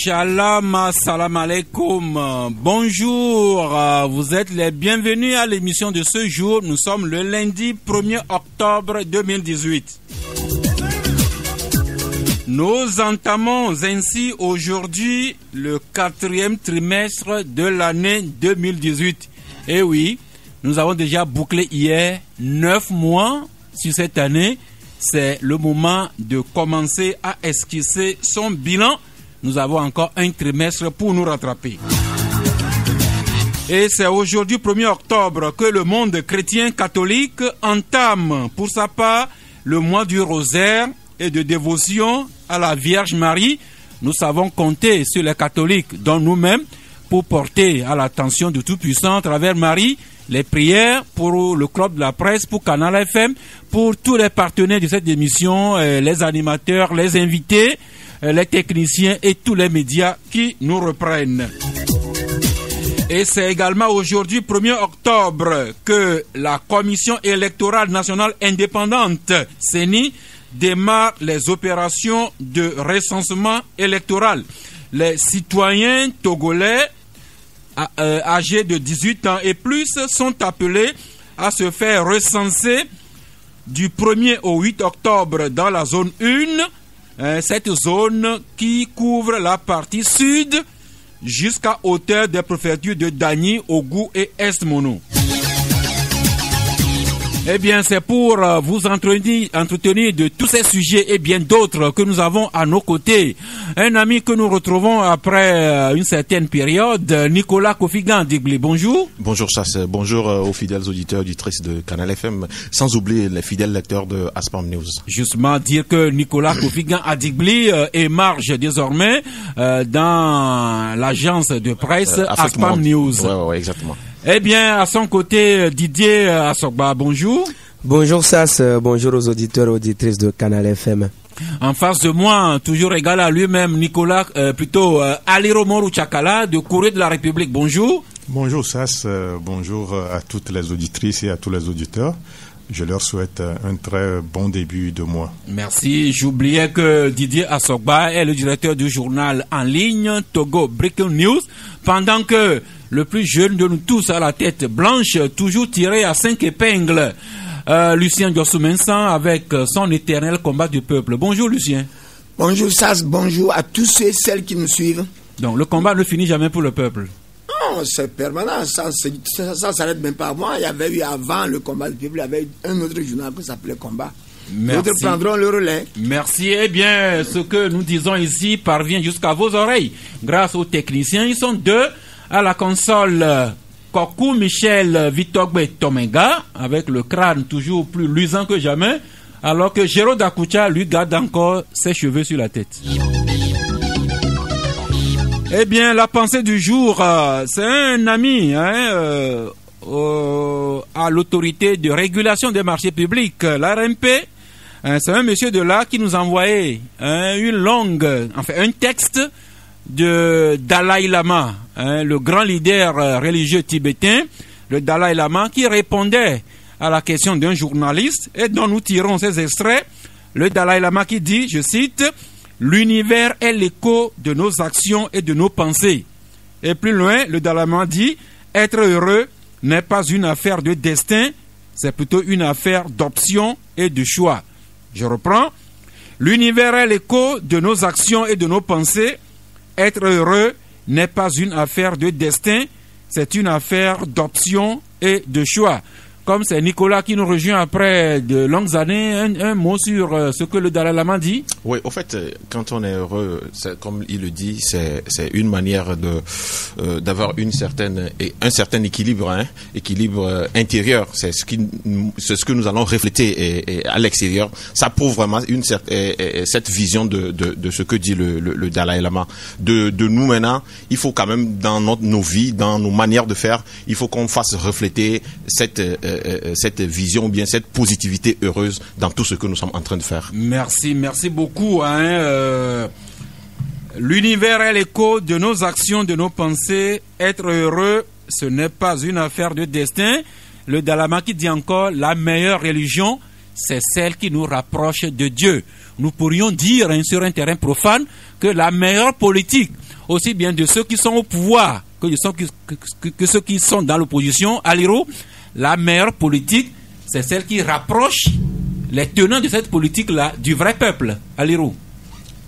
Shalom, salam alaikum, bonjour, vous êtes les bienvenus à l'émission de ce jour. Nous sommes le lundi 1er octobre 2018. Nous entamons ainsi aujourd'hui le 4e trimestre de l'année 2018. Et oui, nous avons déjà bouclé hier 9 mois sur cette année. C'est le moment de commencer à esquisser son bilan. Nous avons encore un trimestre pour nous rattraper. Et c'est aujourd'hui, 1er octobre, que le monde chrétien catholique entame pour sa part le mois du rosaire et de dévotion à la Vierge Marie. Nous savons compter sur les catholiques, dont nous-mêmes, pour porter à l'attention du Tout-Puissant à travers Marie les prières pour le club de la presse, pour Canal FM, pour tous les partenaires de cette émission, les animateurs, les invités, les techniciens et tous les médias qui nous reprennent. Et c'est également aujourd'hui, 1er octobre, que la Commission électorale nationale indépendante, CENI, démarre les opérations de recensement électoral. Les citoyens togolais âgés de 18 ans et plus sont appelés à se faire recenser du 1er au 8 octobre dans la zone 1, cette zone qui couvre la partie sud jusqu'à hauteur des préfectures de Dagny, Ogou et Est-Mono. Eh bien, c'est pour vous entretenir de tous ces sujets et bien d'autres que nous avons à nos côtés. Un ami que nous retrouvons après une certaine période, Nicolas Kofigan Digblé. Bonjour. Bonjour Chasse, bonjour aux fidèles auditeurs auditrices de Canal FM, sans oublier les fidèles lecteurs de Aspam News. Justement, dire que Nicolas Kofigan Digblé émarge désormais dans l'agence de presse Aspam News. Ouais, exactement. Eh bien, à son côté, Didier Assogba, bonjour. Bonjour Sas, bonjour aux auditeurs et auditrices de Canal FM. En face de moi, toujours égal à lui-même, Nicolas, Ali Romorou Chakala, de Courrier de la République, bonjour. Bonjour Sas, bonjour à toutes les auditrices et à tous les auditeurs. Je leur souhaite un très bon début de mois. Merci. J'oubliais que Didier Assogba est le directeur du journal en ligne Togo Breaking News, pendant que le plus jeune de nous tous a la tête blanche, toujours tiré à 5 épingles, Lucien Diossoumensan avec son éternel combat du peuple. Bonjour Lucien. Bonjour Sas, bonjour à tous ceux et celles qui nous suivent. Donc le combat ne finit jamais pour le peuple. Non, c'est permanent, ça s'arrête même pas à moi. Il y avait eu avant le combat du peuple, il y avait un autre journal qui s'appelait Combat. Merci. D'autres prendront le relais. Merci. Eh bien, ce que nous disons ici parvient jusqu'à vos oreilles. Grâce aux techniciens, ils sont deux à la console. Kokou Michel Vitogbe Tomenga, avec le crâne toujours plus luisant que jamais, alors que Géraud Dakoucha, lui, garde encore ses cheveux sur la tête. Eh bien, la pensée du jour, c'est un ami à l'autorité de régulation des marchés publics, l'ARMP. C'est un monsieur de là qui nous a envoyé un texte de Dalai Lama, le grand leader religieux tibétain, le Dalai Lama, qui répondait à la question d'un journaliste et dont nous tirons ces extraits. Le Dalai Lama qui dit, je cite, « L'univers est l'écho de nos actions et de nos pensées. » Et plus loin, le Dalai Lama dit, « Être heureux n'est pas une affaire de destin, c'est plutôt une affaire d'option et de choix. » Je reprends, « L'univers est l'écho de nos actions et de nos pensées. Être heureux n'est pas une affaire de destin, c'est une affaire d'option et de choix. » Comme c'est Nicolas qui nous rejoint après de longues années, un mot sur ce que le Dalai Lama dit. Oui, au fait, quand on est heureux, comme il le dit, c'est une manière d'avoir un certain équilibre, équilibre intérieur. C'est ce que nous allons refléter et à l'extérieur. Ça prouve vraiment cette vision de ce que dit le Dalai Lama. De nous maintenant, il faut quand même dans nos vies, dans nos manières de faire, il faut qu'on fasse refléter cette vision ou bien cette positivité heureuse dans tout ce que nous sommes en train de faire. Merci beaucoup. L'univers est l'écho de nos actions, de nos pensées. Être heureux, ce n'est pas une affaire de destin. Le Dalai Lama qui dit encore, la meilleure religion, c'est celle qui nous rapproche de Dieu. Nous pourrions dire sur un terrain profane que la meilleure politique, aussi bien de ceux qui sont au pouvoir que ceux qui sont dans l'opposition, Aliro, la meilleure politique, c'est celle qui rapproche les tenants de cette politique-là du vrai peuple. Aliro.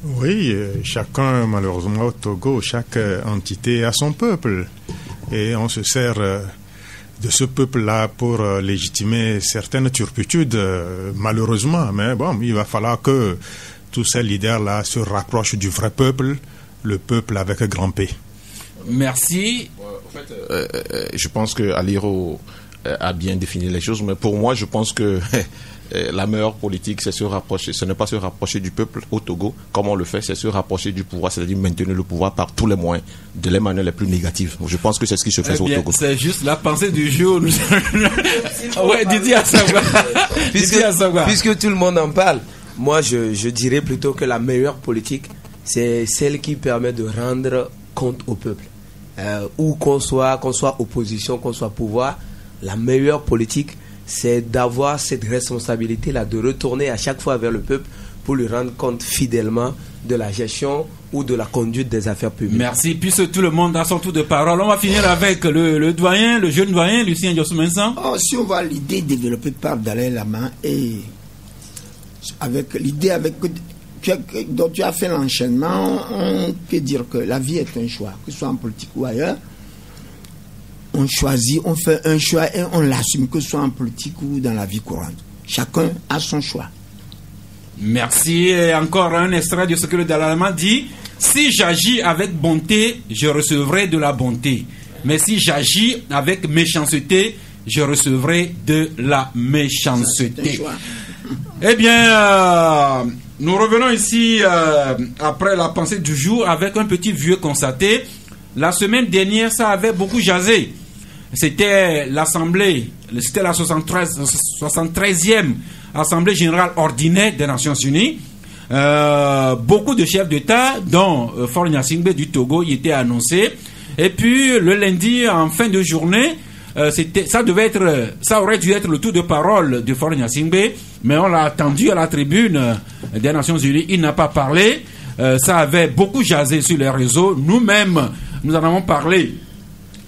Oui, chacun, malheureusement, au Togo, chaque entité a son peuple. Et on se sert de ce peuple-là pour légitimer certaines turpitudes, malheureusement. Mais bon, il va falloir que tous ces leaders-là se rapprochent du vrai peuple, le peuple avec grand P. Merci. Je pense que Aliro a bien défini les choses, mais pour moi, je pense que la meilleure politique, c'est se rapprocher. Ce n'est pas se rapprocher du peuple au Togo, comme on le fait, c'est se rapprocher du pouvoir, c'est-à-dire maintenir le pouvoir par tous les moyens, de les manières les plus négatives. Je pense que c'est ce qui se fait au Togo. C'est juste la pensée du jour. Ouais, Didier Assagwa. Puisque tout le monde en parle, moi je dirais plutôt que la meilleure politique, c'est celle qui permet de rendre compte au peuple. Où qu'on soit opposition, qu'on soit pouvoir, la meilleure politique, c'est d'avoir cette responsabilité-là, de retourner à chaque fois vers le peuple pour lui rendre compte fidèlement de la gestion ou de la conduite des affaires publiques. Merci. Puisque tout le monde a son tour de parole, on va finir avec le doyen, le jeune doyen, Lucien Diosso-Mensah. Si on voit l'idée développée par Dalai Lama et avec l'idée dont tu as fait l'enchaînement, on peut dire que la vie est un choix, que ce soit en politique ou ailleurs. On choisit, on fait un choix et on l'assume, que ce soit en politique ou dans la vie courante. Chacun a son choix. Merci. Et encore un extrait de ce que le Dalai Lama dit. Si j'agis avec bonté, je recevrai de la bonté. Mais si j'agis avec méchanceté, je recevrai de la méchanceté. Eh bien, nous revenons ici après la pensée du jour avec un petit vieux constaté. La semaine dernière, ça avait beaucoup jasé. C'était l'Assemblée, c'était la 73e Assemblée Générale Ordinaire des Nations Unies. Beaucoup de chefs d'État, dont Faure Gnassingbé du Togo, y étaient annoncés. Et puis, le lundi, en fin de journée, ça aurait dû être le tour de parole de Faure Gnassingbé, mais on l'a attendu à la tribune des Nations Unies. Il n'a pas parlé. Ça avait beaucoup jasé sur les réseaux. Nous-mêmes, nous en avons parlé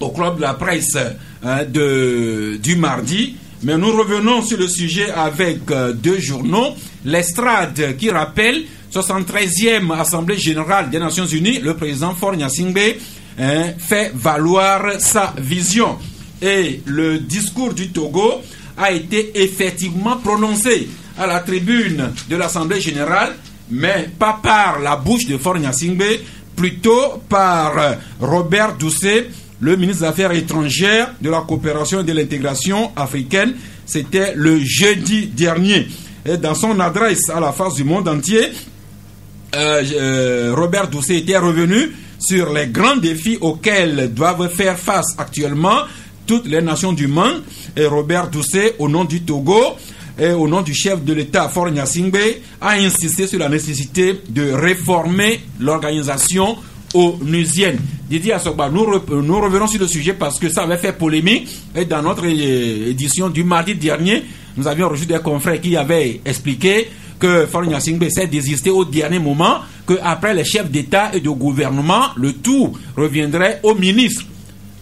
au club de la presse du mardi. Mais nous revenons sur le sujet avec deux journaux. L'Estrade qui rappelle 73e Assemblée Générale des Nations Unies, le président Faure Gnassingbé fait valoir sa vision. Et le discours du Togo a été effectivement prononcé à la tribune de l'Assemblée Générale, mais pas par la bouche de Faure Gnassingbé, plutôt par Robert Doucet, le ministre des Affaires étrangères, de la coopération et de l'intégration africaine. C'était le jeudi dernier. Et dans son adresse à la face du monde entier, Robert Doucet était revenu sur les grands défis auxquels doivent faire face actuellement toutes les nations du monde. Et Robert Doucet, au nom du Togo, et au nom du chef de l'État, Faure Gnassingbé, a insisté sur la nécessité de réformer l'organisation onusienne. Didier Assogba, nous revenons sur le sujet parce que ça avait fait polémique. Et dans notre édition du mardi dernier, nous avions reçu des confrères qui avaient expliqué que Faure Gnassingbé s'est désisté au dernier moment, qu'après les chefs d'État et de gouvernement, le tout reviendrait au ministre.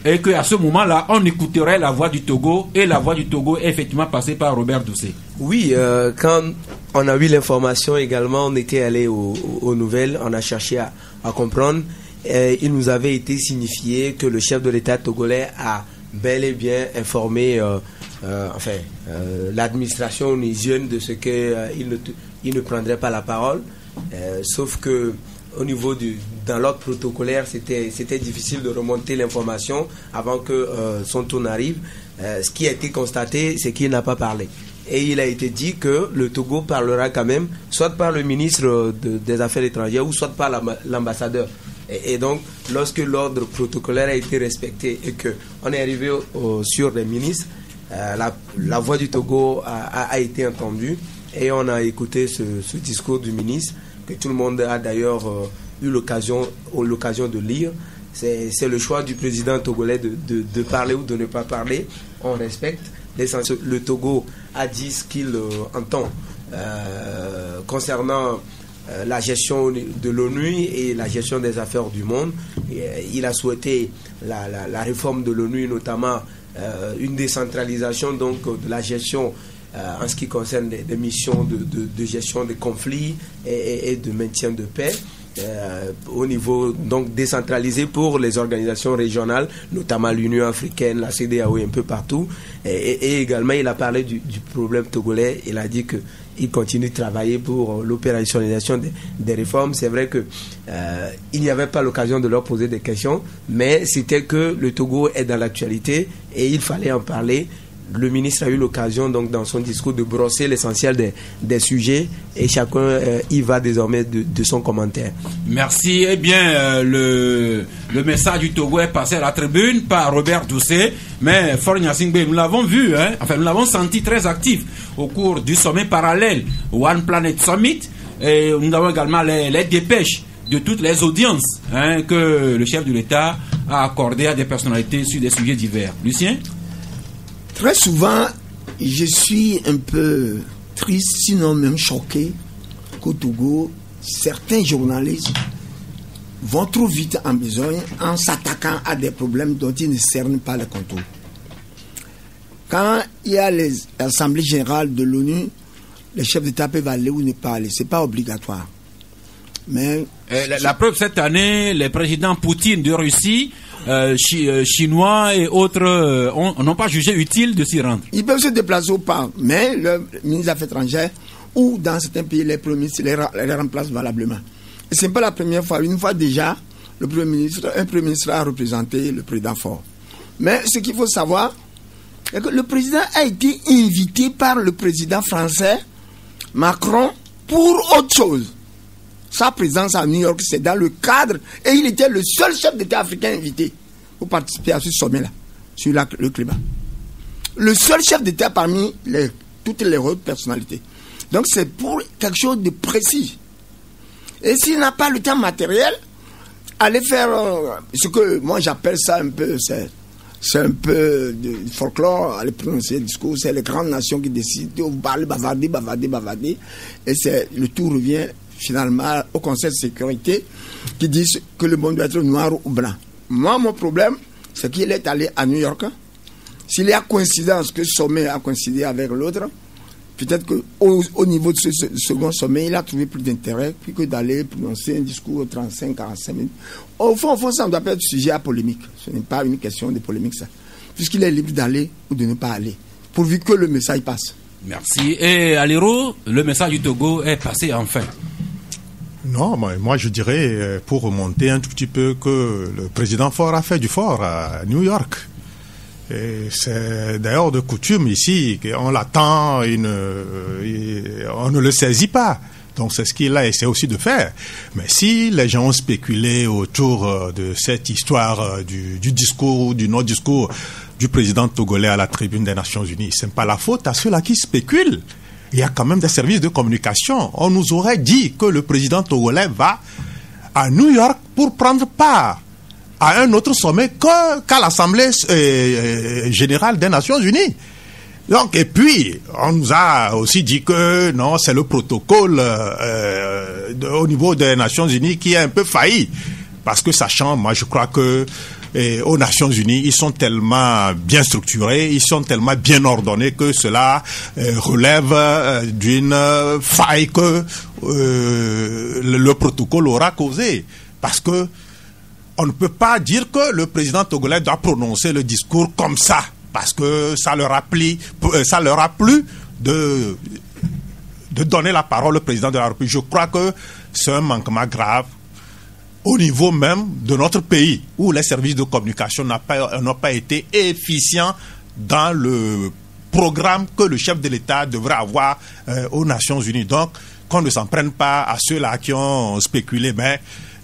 Et qu'à ce moment-là, on écouterait la voix du Togo, et la voix du Togo est effectivement passée par Robert Doucet. Oui, quand on a eu l'information également, on était allé aux nouvelles, on a cherché à comprendre. Il nous avait été signifié que le chef de l'État togolais a bel et bien informé l'administration onusienne de ce qu'il ne prendrait pas la parole, sauf que au niveau dans l'ordre protocolaire, c'était difficile de remonter l'information avant que son tour n'arrive. Ce qui a été constaté, c'est qu'il n'a pas parlé. Et il a été dit que le Togo parlera quand même, soit par le ministre des Affaires étrangères ou soit par l'ambassadeur. Et donc, lorsque l'ordre protocolaire a été respecté et qu'on est arrivé sur les ministres, la voix du Togo a été entendue et on a écouté ce discours du ministre que tout le monde a d'ailleurs eu l'occasion de lire. C'est le choix du président togolais de parler ou de ne pas parler. On respecte. Le Togo a dit ce qu'il entend concernant la gestion de l'ONU et la gestion des affaires du monde. Il a souhaité la réforme de l'ONU, notamment une décentralisation donc de la gestion en ce qui concerne des missions de gestion des conflits et de maintien de paix. Au niveau donc décentralisé pour les organisations régionales, notamment l'Union africaine, la CEDEAO et un peu partout. Et également, il a parlé du problème togolais. Il a dit qu'il continue de travailler pour l'opérationnalisation des réformes. C'est vrai que il n'y avait pas l'occasion de leur poser des questions, mais c'était que le Togo est dans l'actualité et il fallait en parler. Le ministre a eu l'occasion, donc, dans son discours, de brosser l'essentiel des sujets et chacun y va désormais de son commentaire. Merci. Eh bien, le message du Togo est passé à la tribune par Robert Doucet, mais Faure Gnassingbé, nous l'avons vu, nous l'avons senti très actif au cours du sommet parallèle One Planet Summit, et nous avons également les dépêches de toutes les audiences que le chef de l'État a accordées à des personnalités sur des sujets divers. Lucien? Très souvent, je suis un peu triste, sinon même choqué, qu'au Togo, certains journalistes vont trop vite en besogne en s'attaquant à des problèmes dont ils ne cernent pas le contour. Quand il y a l'Assemblée générale de l'ONU, les chefs d'État peuvent aller ou ne pas aller. Ce n'est pas obligatoire. Mais la preuve, cette année, les présidents Poutine de Russie, Chinois et autres n'ont pas jugé utile de s'y rendre. Ils peuvent se déplacer ou pas, mais le ministre des Affaires étrangères ou dans certains pays, les premiers les remplacent valablement. Et ce n'est pas la première fois. Une fois déjà, un premier ministre a représenté le président Faure. Mais ce qu'il faut savoir, c'est que le président a été invité par le président français Macron pour autre chose. Sa présence à New York, c'est dans le cadre, et il était le seul chef d'État africain invité pour participer à ce sommet-là, sur le climat. Le seul chef d'État parmi toutes les autres personnalités. Donc c'est pour quelque chose de précis. Et s'il n'a pas le temps matériel, aller faire ce que moi j'appelle ça un peu, c'est un peu de folklore, aller prononcer le discours, c'est les grandes nations qui décident, vous parlez, bavarder, et le tout revient finalement au Conseil de sécurité qui dit que le monde doit être noir ou blanc. Moi, mon problème, c'est qu'il est allé à New York. S'il y a coïncidence que ce sommet a coïncidé avec l'autre, peut-être qu'au niveau de ce second sommet, il a trouvé plus d'intérêt que d'aller prononcer un discours de 35-45 minutes. Au fond, ça ne doit pas être sujet à polémique. Ce n'est pas une question de polémique, ça. Puisqu'il est libre d'aller ou de ne pas aller, pourvu que le message passe. Merci. Et Aliro, le message du Togo est passé enfin. Non, moi je dirais, pour remonter un tout petit peu, que le président Faure a fait du fort à New York. Et c'est d'ailleurs de coutume ici qu'on l'attend, on ne le saisit pas. Donc c'est ce qu'il a essayé aussi de faire. Mais si les gens ont spéculé autour de cette histoire du discours ou du non-discours du président togolais à la tribune des Nations Unies, ce n'est pas la faute à ceux-là qui spéculent. Il y a quand même des services de communication. On nous aurait dit que le président togolais va à New York pour prendre part à un autre sommet qu'à l'Assemblée générale des Nations Unies. Donc, et puis, on nous a aussi dit que non, c'est le protocole au niveau des Nations Unies qui est un peu failli. Parce que sachant, moi je crois que aux Nations Unies, ils sont tellement bien structurés, ils sont tellement bien ordonnés que cela relève d'une faille que le protocole aura causé. Parce que on ne peut pas dire que le président togolais doit prononcer le discours comme ça, parce que ça leur a plu de donner la parole au président de la République. Je crois que c'est un manquement grave au niveau même de notre pays, où les services de communication n'ont pas été efficients dans le programme que le chef de l'État devrait avoir aux Nations Unies. Donc, qu'on ne s'en prenne pas à ceux-là qui ont spéculé, mais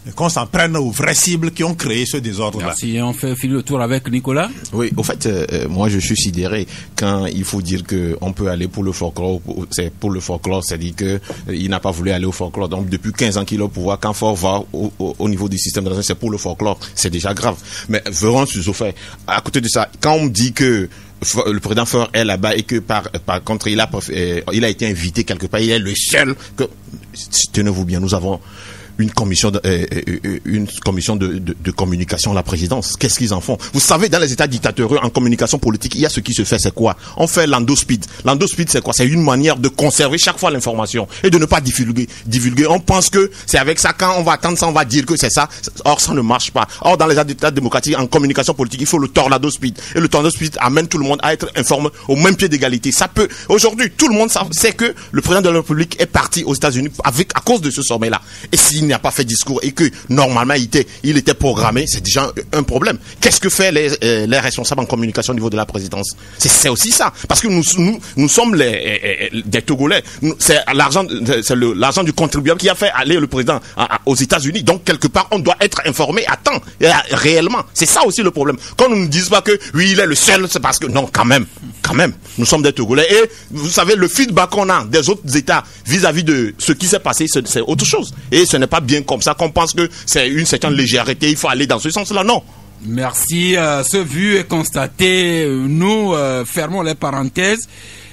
et qu'on s'en prenne aux vraies cibles qui ont créé ce désordre-là. Merci. On fait filer le tour avec Nicolas. Oui, au fait, moi je suis sidéré quand il faut dire qu'on peut aller pour le folklore. C'est pour le folklore, c'est-à-dire qu'il n'a pas voulu aller au folklore. Donc depuis 15 ans qu'il est au pouvoir, quand Fort va au niveau du système de la c'est pour le folklore, c'est déjà grave. Mais venons sur ce fait. À côté de ça, quand on me dit que le président Faure est là-bas et que par contre il a été invité quelque part, il est le seul que, tenez-vous bien, nous avons une commission de communication à la présidence. Qu'est-ce qu'ils en font? Vous savez, dans les États dictatoriaux, en communication politique, il y a ce qui se fait, c'est quoi? On fait l'endospeed. L'endospeed, c'est quoi? C'est une manière de conserver chaque fois l'information et de ne pas divulguer. On pense que c'est avec ça, quand on va attendre ça, on va dire que c'est ça. Or, ça ne marche pas. Or, dans les États démocratiques, en communication politique, il faut le tornado-speed. Et le tornado-speed amène tout le monde à être informé au même pied d'égalité. Ça peut, aujourd'hui, tout le monde sait que le président de la République est parti aux États-Unis à cause de ce sommet-là. Et s'il n'a pas fait discours et que normalement il était programmé, c'est déjà un problème. Qu'est-ce que fait les responsables en communication au niveau de la présidence? C'est aussi ça, parce que nous sommes des Togolais. C'est l'argent du contribuable qui a fait aller le président aux États-Unis. Donc quelque part on doit être informé à temps, réellement. C'est ça aussi le problème. Quand on ne nous dise pas que oui il est le seul, c'est parce que non, quand même, nous sommes des Togolais. Et vous savez, le feedback qu'on a des autres États vis-à-vis de ce qui s'est passé, c'est autre chose. Et ce n'est pas bien comme ça qu'on pense que c'est une certaine légèreté, il faut aller dans ce sens-là, non. Merci. Ce vu et constaté, nous fermons les parenthèses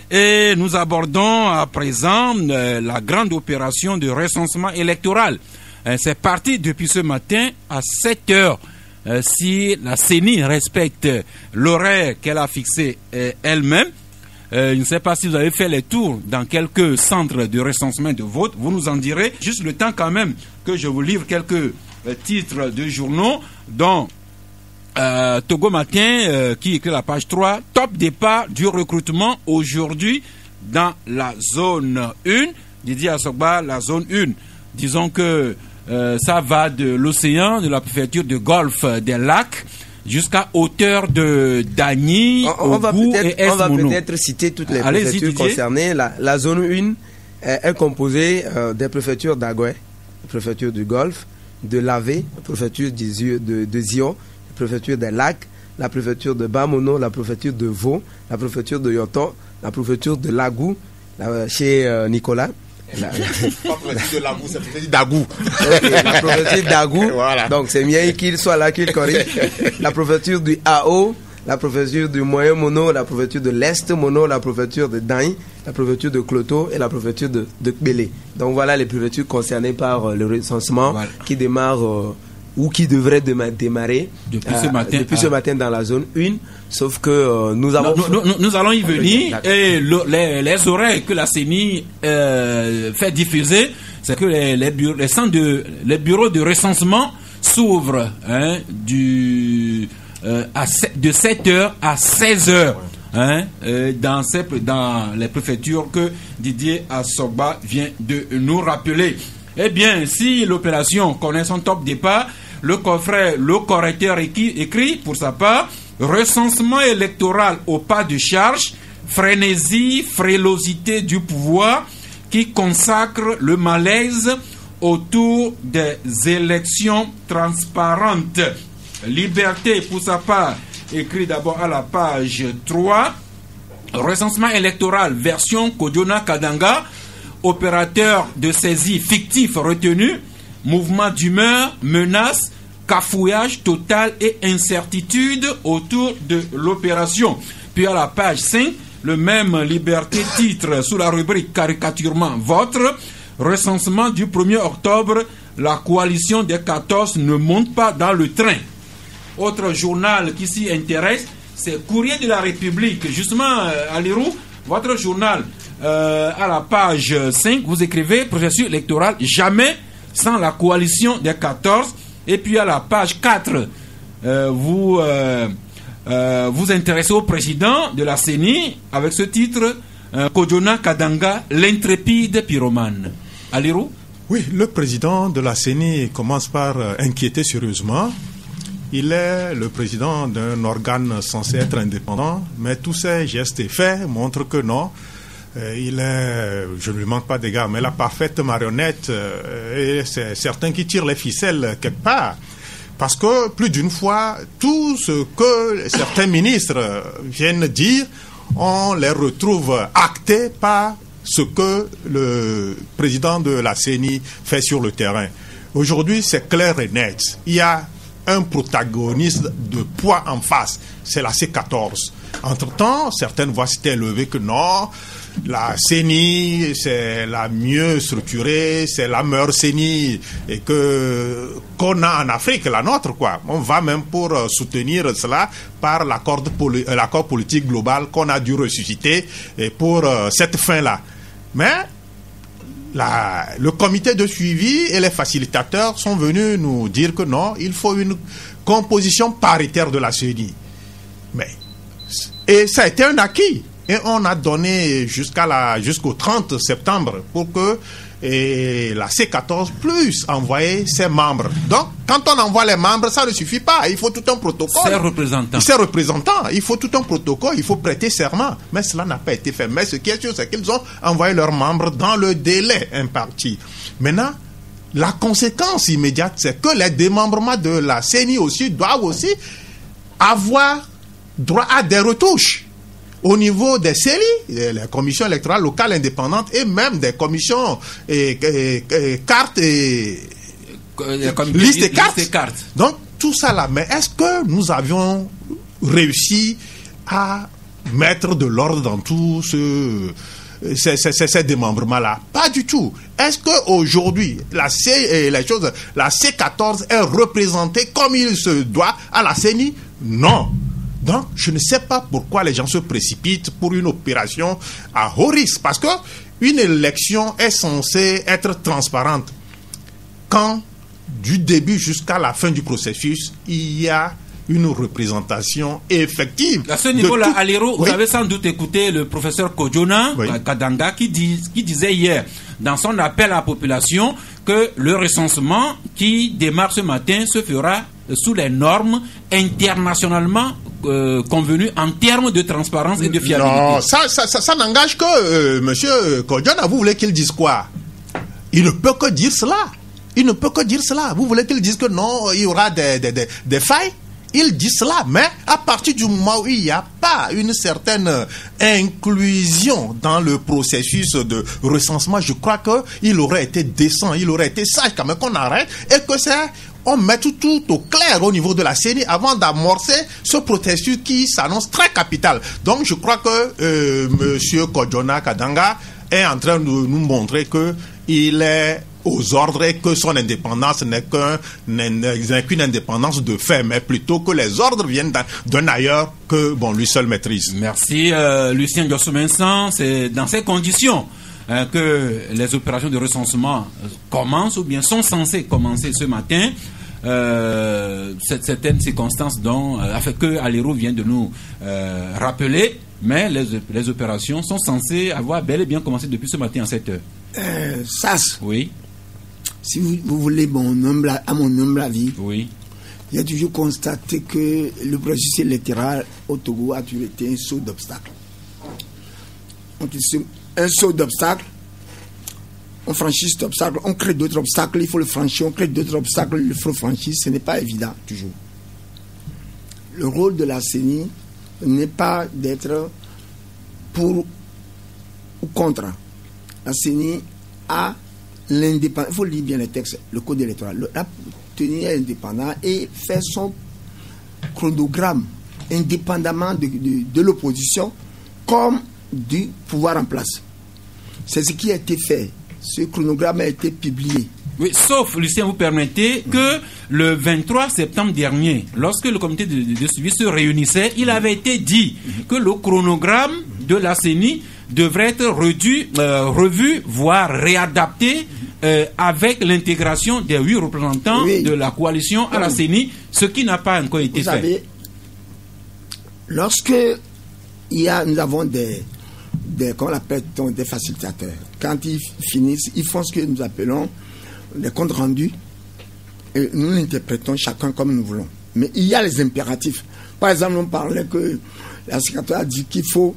et nous abordons à présent la grande opération de recensement électoral. C'est parti depuis ce matin à 7 heures. Si la CENI respecte l'horaire qu'elle a fixé elle-même, je ne sais pas si vous avez fait les tours dans quelques centres de recensement de vote, vous nous en direz. Juste le temps quand même que je vous livre quelques titres de journaux, dont Togo Matin qui écrit la page 3, top départ du recrutement aujourd'hui dans la zone 1. Didier Assogba, la zone 1. Disons que ça va de l'océan, de la préfecture de Golfe des Lacs, jusqu'à hauteur de Dagny, Ogou et Est-Mono. On va peut-être citer toutes les préfectures concernées. La zone 1 est composée des préfectures d'Agoué, la préfecture du Golfe, de Lavé, la préfecture de Zion, la préfecture des Lacs, la préfecture de Bamono, la préfecture de Vaud, la préfecture de Yoton, la préfecture de Lagou, chez Nicolas. Pas préfecture de Lagou, c'est préfecture d'Agou. La préfecture d'Agou, voilà. Donc c'est mieux qu'il soit là, qu'il corrige. La préfecture du AO, la préfecture du Moyen Mono, la préfecture de l'Est Mono, la préfecture de Daï, la préfecture de Cloto et la préfecture de Kbélé. Donc voilà les préfectures concernées par le recensement, voilà, qui démarre ou qui devrait démarrer depuis ce matin dans la zone 1, sauf que nous avons... Nous allons y venir, et les oreilles que la CENI fait diffuser, c'est que les bureaux de recensement s'ouvrent de 7h à 16h dans les préfectures que Didier Assogba vient de nous rappeler. Eh bien, si l'opération connaît son top départ, le correcteur écrit pour sa part: recensement électoral au pas de charge, frénésie, frélosité du pouvoir qui consacre le malaise autour des élections transparentes. Liberté pour sa part écrit d'abord à la page 3, recensement électoral version Kodiona Kadanga, opérateur de saisie fictif retenu, mouvement d'humeur, menace, cafouillage total et incertitude autour de l'opération. Puis à la page 5, le même Liberté titre sous la rubrique caricaturement votre recensement du 1er octobre, la coalition des 14 ne monte pas dans le train. Autre journal qui s'y intéresse, c'est Courrier de la République. Justement, Alirou, votre journal, à la page 5, vous écrivez processus électoral jamais sans la coalition des 14. Et puis à la page 4, vous intéressez au président de la CENI avec ce titre, Kodiona Kadanga, l'intrépide pyromane. Alirou? Oui, le président de la CENI commence par inquiéter sérieusement. Il est le président d'un organe censé être indépendant, mais tous ses gestes et faits montrent que non. Il est, je ne lui manque pas d'égard, mais la parfaite marionnette, et c'est certain qui tire les ficelles quelque part. Parce que plus d'une fois, tout ce que certains ministres viennent dire, on les retrouve actés par ce que le président de la CENI fait sur le terrain. Aujourd'hui, c'est clair et net. Il y a un protagoniste de poids en face, c'est la C14. Entre-temps, certaines voix s'étaient élevées que non, la CENI, c'est la mieux structurée, c'est la meilleure CENI et qu'on a en Afrique, la nôtre, quoi. On va même pour soutenir cela par l'accord politique global qu'on a dû ressusciter et pour cette fin-là. Mais le comité de suivi et les facilitateurs sont venus nous dire que non, il faut une composition paritaire de la CENI. Et ça a été un acquis. Et on a donné jusqu'au 30 septembre pour que la C14 puisse envoyer ses membres. Donc, quand on envoie les membres, ça ne suffit pas. Il faut tout un protocole. Ses représentants. Il faut tout un protocole. Il faut prêter serment. Mais cela n'a pas été fait. Mais ce qui est sûr, c'est qu'ils ont envoyé leurs membres dans le délai imparti. Maintenant, la conséquence immédiate, c'est que les démembrements de la CENI aussi doivent aussi avoir droit à des retouches. Au niveau des CELI, les commissions électorales locales indépendantes et même des commissions cartes et listes et cartes. Donc, tout ça là. Mais est-ce que nous avions réussi à mettre de l'ordre dans tout ces démembrements-là? Pas du tout. Est-ce qu'aujourd'hui, la C14 est représentée comme il se doit à la CENI? Non. Donc, je ne sais pas pourquoi les gens se précipitent pour une opération à haut risque. Parce que une élection est censée être transparente. Quand, du début jusqu'à la fin du processus, il y a une représentation effective. À ce niveau-là, Alero, vous avez sans doute écouté le professeur Kojona Kadanga qui disait hier, dans son appel à la population, que le recensement qui démarre ce matin se fera sous les normes internationalement convenues en termes de transparence et de fiabilité. Non, ça n'engage que monsieur Kojona. Vous voulez qu'il dise quoi? Il ne peut que dire cela. Vous voulez qu'il dise que non, il y aura des failles? Il dit cela, mais à partir du moment où il n'y a pas une certaine inclusion dans le processus de recensement, je crois qu'il aurait été décent, il aurait été sage quand même qu'on arrête et que on met tout au clair au niveau de la CENI avant d'amorcer ce processus qui s'annonce très capital. Donc je crois que monsieur Kojona Kadanga est en train de nous montrer qu'il est aux ordres et que son indépendance n'est qu'une indépendance de fait, mais plutôt que les ordres viennent d'un ailleurs que lui seul maîtrise. Merci Lucien Diosso-Vincent. C'est dans ces conditions que les opérations de recensement commencent ou bien sont censées commencer ce matin. Certaines circonstances dont que Alero vient de nous rappeler, mais les opérations sont censées avoir bel et bien commencé depuis ce matin à 7h. SAS. Oui. Si vous voulez à mon humble avis, oui. J'ai toujours constaté que le processus électoral au Togo a toujours été un saut d'obstacles. Un saut d'obstacles, on franchit cet obstacle, on crée d'autres obstacles, il faut le franchir, on crée d'autres obstacles, il faut le franchir, ce n'est pas évident toujours. Le rôle de la CENI n'est pas d'être pour ou contre. La CENI a l'indépendance, il faut lire bien les textes, le code électoral, la tenir indépendant et faire son chronogramme indépendamment de l'opposition comme du pouvoir en place. C'est ce qui a été fait. Ce chronogramme a été publié. Oui, sauf, Lucien, vous permettez que le 23 septembre dernier, lorsque le comité de suivi se réunissait, il avait été dit que le chronogramme de la CENI devrait être revu, voire réadapté avec l'intégration des 8 représentants de la coalition à la CENI, ce qui n'a pas encore été fait. Vous savez, lorsque nous avons des facilitateurs, quand ils finissent, ils font ce que nous appelons les comptes rendus et nous l'interprétons chacun comme nous voulons. Mais il y a les impératifs. Par exemple, on parlait que la secrétaire a dit qu'il faut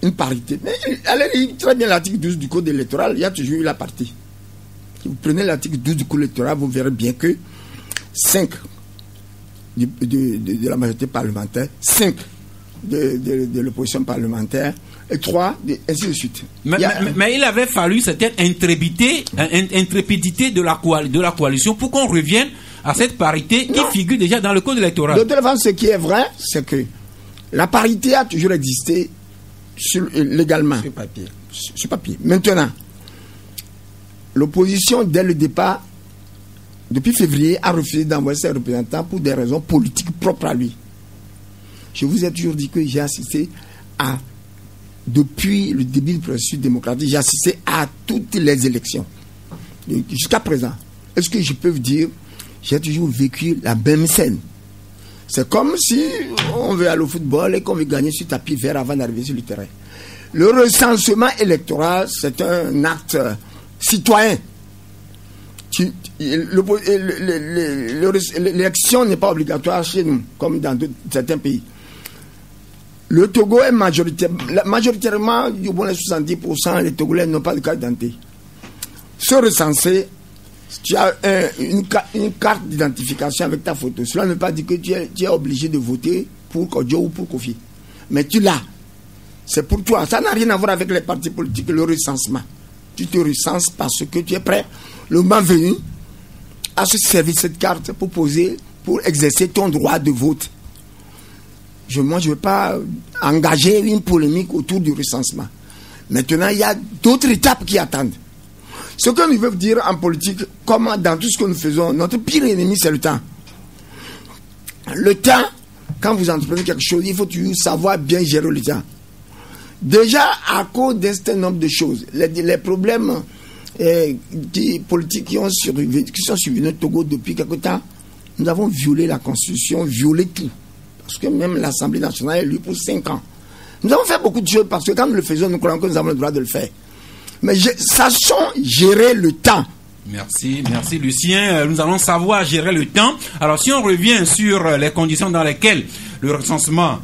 une parité. Mais allez lire très bien l'article 12 du Code électoral, il y a toujours eu la parité. Si vous prenez l'article 12 du Code électoral, vous verrez bien que 5 de la majorité parlementaire, 5 de l'opposition parlementaire, et 3, ainsi de suite. Mais il avait fallu certaine intrépidité de la coalition pour qu'on revienne à cette parité qui figure déjà dans le Code électoral. De toute façon, ce qui est vrai, c'est que la parité a toujours existé légalement. Sur papier. Maintenant, l'opposition, dès le départ, depuis février, a refusé d'envoyer ses représentants pour des raisons politiques propres à lui. Je vous ai toujours dit que j'ai assisté depuis le début du processus démocratique, j'ai assisté à toutes les élections. Jusqu'à présent, est-ce que je peux vous dire, j'ai toujours vécu la même scène. C'est comme si on veut aller au football et qu'on veut gagner sur tapis vert avant d'arriver sur le terrain. Le recensement électoral, c'est un acte citoyen. L'élection n'est pas obligatoire chez nous, comme dans certains pays. Le Togo est majoritairement, du moins 70%, les Togolais n'ont pas de carte d'identité. Se recenser, tu as une carte d'identification avec ta photo. Cela ne veut pas dire que tu es obligé de voter pour Kodjo ou pour Kofi. Mais tu l'as. C'est pour toi. Ça n'a rien à voir avec les partis politiques, le recensement. Tu te recenses parce que tu es prêt, le moment venu, à se servir de cette carte pour exercer ton droit de vote. Moi, je ne veux pas engager une polémique autour du recensement. Maintenant, il y a d'autres étapes qui attendent. Ce que nous veut dire en politique, comme dans tout ce que nous faisons, notre pire ennemi, c'est le temps. Le temps, quand vous entreprenez quelque chose, il faut toujours savoir bien gérer le temps. Déjà, à cause d'un certain nombre de choses, les problèmes politiques qui sont survenus au Togo depuis quelque temps, nous avons violé la Constitution, violé tout. Parce que même l'Assemblée nationale est élue pour 5 ans. Nous avons fait beaucoup de choses parce que quand nous le faisons, nous croyons que nous avons le droit de le faire. Mais sachons gérer le temps. Merci Lucien. Nous allons savoir gérer le temps. Alors si on revient sur les conditions dans lesquelles le recensement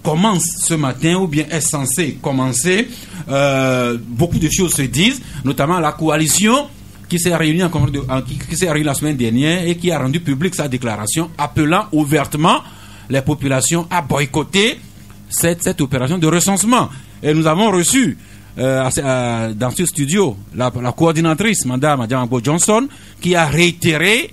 commence ce matin ou bien est censé commencer, beaucoup de choses se disent, notamment la coalition qui s'est réunie la semaine dernière et qui a rendu publique sa déclaration appelant ouvertement les populations à boycotter cette opération de recensement. Et nous avons reçu dans ce studio la coordinatrice, Mme Adjambo Johnson, qui a réitéré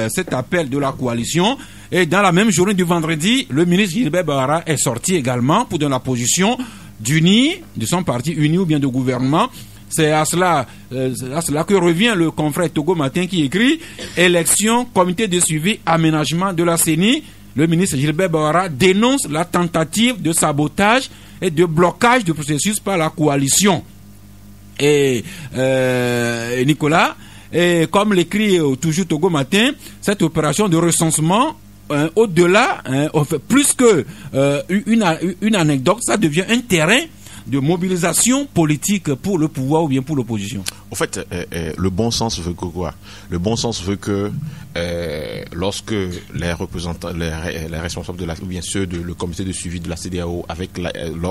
cet appel de la coalition. Et dans la même journée du vendredi, le ministre Gilbert Bahara est sorti également pour donner la position de son parti uni ou bien de gouvernement. C'est à cela que revient le confrère Togo Matin qui écrit « Élection, comité de suivi, aménagement de la CENI ». Le ministre Gilbert Bahara dénonce la tentative de sabotage et de blocage du processus par la coalition. Et Nicolas, comme l'écrit toujours Togo Matin, cette opération de recensement, au-delà, plus que une anecdote, ça devient un terrain de mobilisation politique pour le pouvoir ou bien pour l'opposition. En fait, le bon sens veut que quoi? Le bon sens veut que lorsque les représentants, les responsables de ou bien ceux le comité de suivi de la CEDEAO,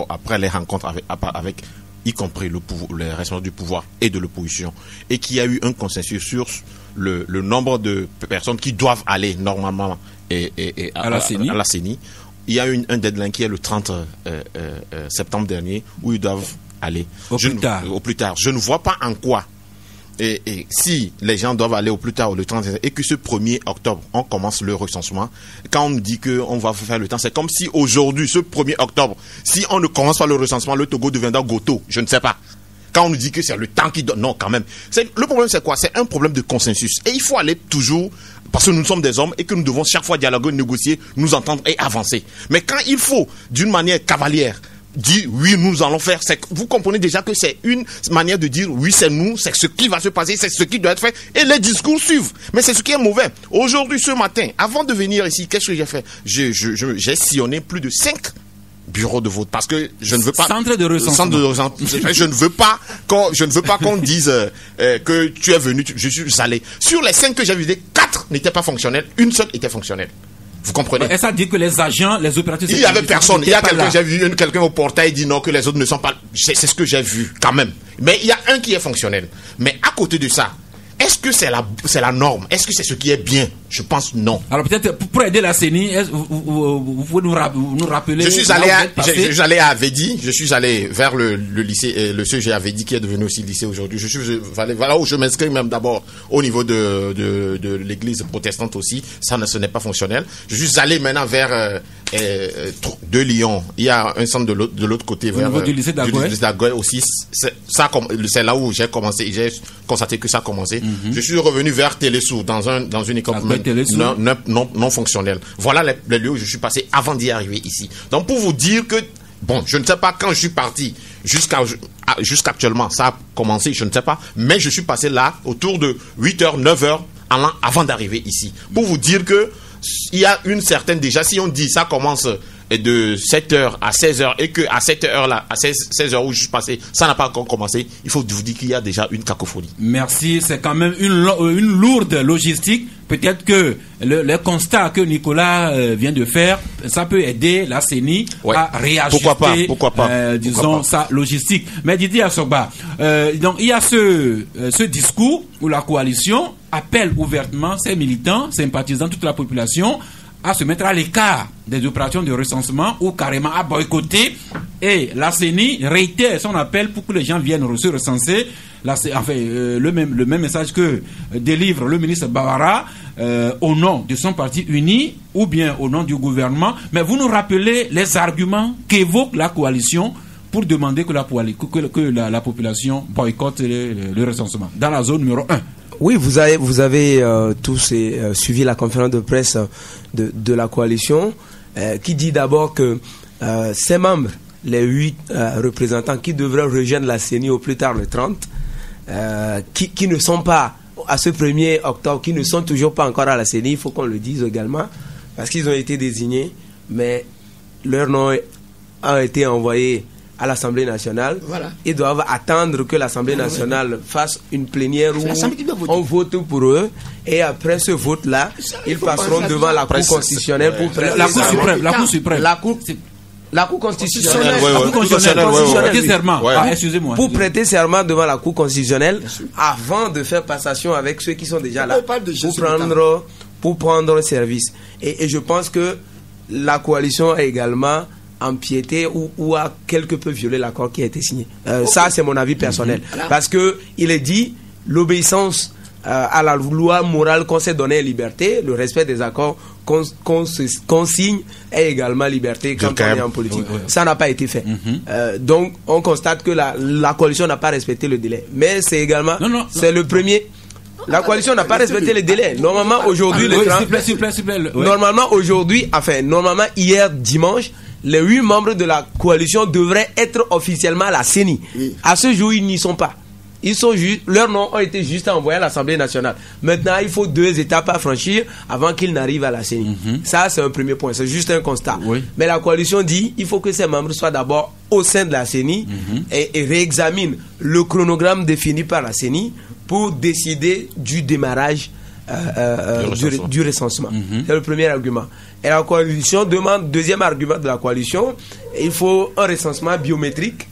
après les rencontres avec y compris les responsables du pouvoir et de l'opposition, et qu'il y a eu un consensus sur le nombre de personnes qui doivent aller normalement à la CENI. Il y a un deadline qui est le 30 septembre dernier où ils doivent aller au plus tard. Je ne vois pas en quoi. Et si les gens doivent aller au plus tard le 30 et que ce 1er octobre, on commence le recensement, quand on nous dit qu'on va faire le temps, c'est comme si aujourd'hui, ce 1er octobre, si on ne commence pas le recensement, le Togo deviendra Goto. Je ne sais pas. Quand on nous dit que c'est le temps qui donne, non, quand même. Le problème, c'est quoi? C'est un problème de consensus. Et il faut aller toujours, parce que nous sommes des hommes et que nous devons chaque fois dialoguer, négocier, nous entendre et avancer. Mais quand il faut, d'une manière cavalière, dire oui, nous allons faire, vous comprenez déjà que c'est une manière de dire oui, c'est nous, c'est ce qui va se passer, c'est ce qui doit être fait, et les discours suivent. Mais c'est ce qui est mauvais. Aujourd'hui, ce matin, avant de venir ici, qu'est-ce que j'ai fait? J'ai sillonné plus de 5 bureau de vote parce que je ne veux pas centre de recensement. Je ne veux pas qu'on dise que tu es venu, je suis allé. Sur les 5 que j'ai visité, 4 n'étaient pas fonctionnels, une seule était fonctionnelle. Vous comprenez? Et ça dit que les agents, les opérateurs... Il n'y avait personne. Il y a quelqu'un, j'ai vu quelqu'un au portail dit non, que les autres ne sont pas... C'est ce que j'ai vu, quand même. Mais il y a un qui est fonctionnel. Mais à côté de ça, est-ce que c'est la norme? Est-ce que c'est ce qui est bien? Je pense non. Alors peut-être pour aider la CENI, vous pouvez nous rappeler... Je suis allé à Avedi, je suis allé vers le lycée, le CEG Avedi qui est devenu aussi lycée aujourd'hui. Voilà où je m'inscris même d'abord au niveau de l'église protestante aussi. Ce n'est pas fonctionnel. Je suis allé maintenant vers de Lyon. Il y a un centre de l'autre côté. Au niveau du lycée d'Agoy aussi. C'est là où j'ai commencé. J'ai constaté que ça a commencé. Je suis revenu vers Télésou dans une école non fonctionnelle. Voilà les lieux où je suis passé avant d'y arriver ici. Donc pour vous dire que, bon, je ne sais pas quand je suis parti jusqu'actuellement, ça a commencé, je ne sais pas, mais je suis passé là autour de 8h, 9h avant d'arriver ici. Pour vous dire que il y a une certaine, déjà si on dit ça commence de 7h à 16h et que à 7h là, à 16h où je suis passé, ça n'a pas encore commencé, il faut vous dire qu'il y a déjà une cacophonie. Merci, c'est quand même une lourde logistique. Peut-être que le constat que Nicolas vient de faire, ça peut aider la CENI à réajuster, pourquoi pas. disons, sa logistique. Mais Didier Assogba, donc il y a ce discours où la coalition appelle ouvertement ses militants, sympathisants, toute la population à se mettre à l'écart des opérations de recensement ou carrément à boycotter. Et la CENI réitère son appel pour que les gens viennent se recenser. Le même message que délivre le ministre Bawara au nom de son parti uni ou bien au nom du gouvernement. Mais vous nous rappelez les arguments qu'évoque la coalition pour demander que la population boycotte le recensement dans la zone numéro 1. Oui, vous avez tous suivi la conférence de presse de la coalition qui dit d'abord que ses membres, les 8 représentants qui devraient rejoindre la CENI au plus tard le 30, qui ne sont pas à ce 1er octobre, qui ne sont toujours pas encore à la CENI, il faut qu'on le dise également, parce qu'ils ont été désignés, mais leur nom a été envoyé à l'Assemblée nationale. Voilà. Ils doivent attendre que l'Assemblée nationale fasse une plénière où on vote pour eux, et après ce vote-là, ils passeront devant la Cour constitutionnelle pour prêter la Cour suprême. La Cour constitutionnelle. Excusez-moi. Pour prêter serment devant la Cour constitutionnelle avant de faire passation avec ceux qui sont déjà là pour prendre service. Et je pense que la coalition a également empiété ou a quelque peu violé l'accord qui a été signé. Ça, c'est mon avis personnel. Parce que il est dit l'obéissance à la loi morale qu'on s'est donnée liberté, le respect des accords qu'on signe est également liberté quand on est en politique. Ça n'a pas été fait. Donc, on constate que la coalition n'a pas respecté le délai. Mais c'est également... c'est le premier... La coalition n'a pas respecté les délais. Normalement, aujourd'hui... Normalement, hier, dimanche, les 8 membres de la coalition devraient être officiellement à la CENI. À ce jour, ils n'y sont pas. Ils sont juste, leurs noms ont été juste envoyés à l'Assemblée nationale. Maintenant, il faut 2 étapes à franchir avant qu'ils n'arrivent à la CENI. Ça, c'est un premier point. C'est juste un constat. Mais la coalition dit il faut que ces membres soient d'abord au sein de la CENI et réexaminent le chronogramme défini par la CENI pour décider du démarrage du recensement. C'est le premier argument. Et la coalition demande, deuxième argument de la coalition, il faut un recensement biométrique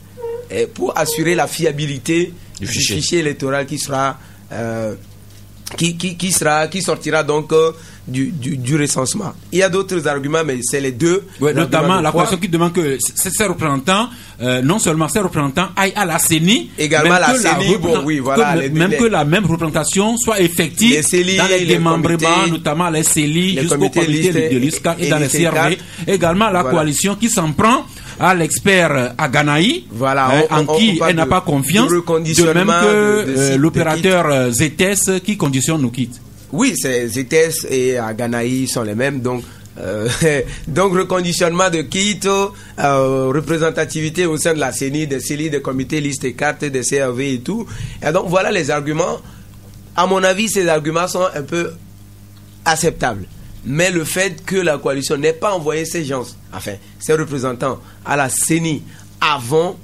pour assurer la fiabilité du fichier électoral qui sera qui sortira donc du recensement. Il y a d'autres arguments, mais c'est les deux. Notamment la coalition qui demande que ces représentants, non seulement ces représentants aillent à la CENI, également la CENI, même que la même représentation soit effective dans les démembrements, notamment les CELI, jusqu'au comité de l'ISCA et dans les CRV. Également la coalition qui s'en prend à l'expert Aganaï, en qui elle n'a pas confiance, de même que l'opérateur ZTS qui conditionne nos kits. Oui, ZTS et Aganaï sont les mêmes, donc reconditionnement de kits, représentativité au sein de la CENI, des CELI, des comités listes et cartes, des CRV et tout. Et donc voilà les arguments. À mon avis, ces arguments sont un peu acceptables. Mais le fait que la coalition n'ait pas envoyé ces gens, enfin, ces représentants à la CENI avant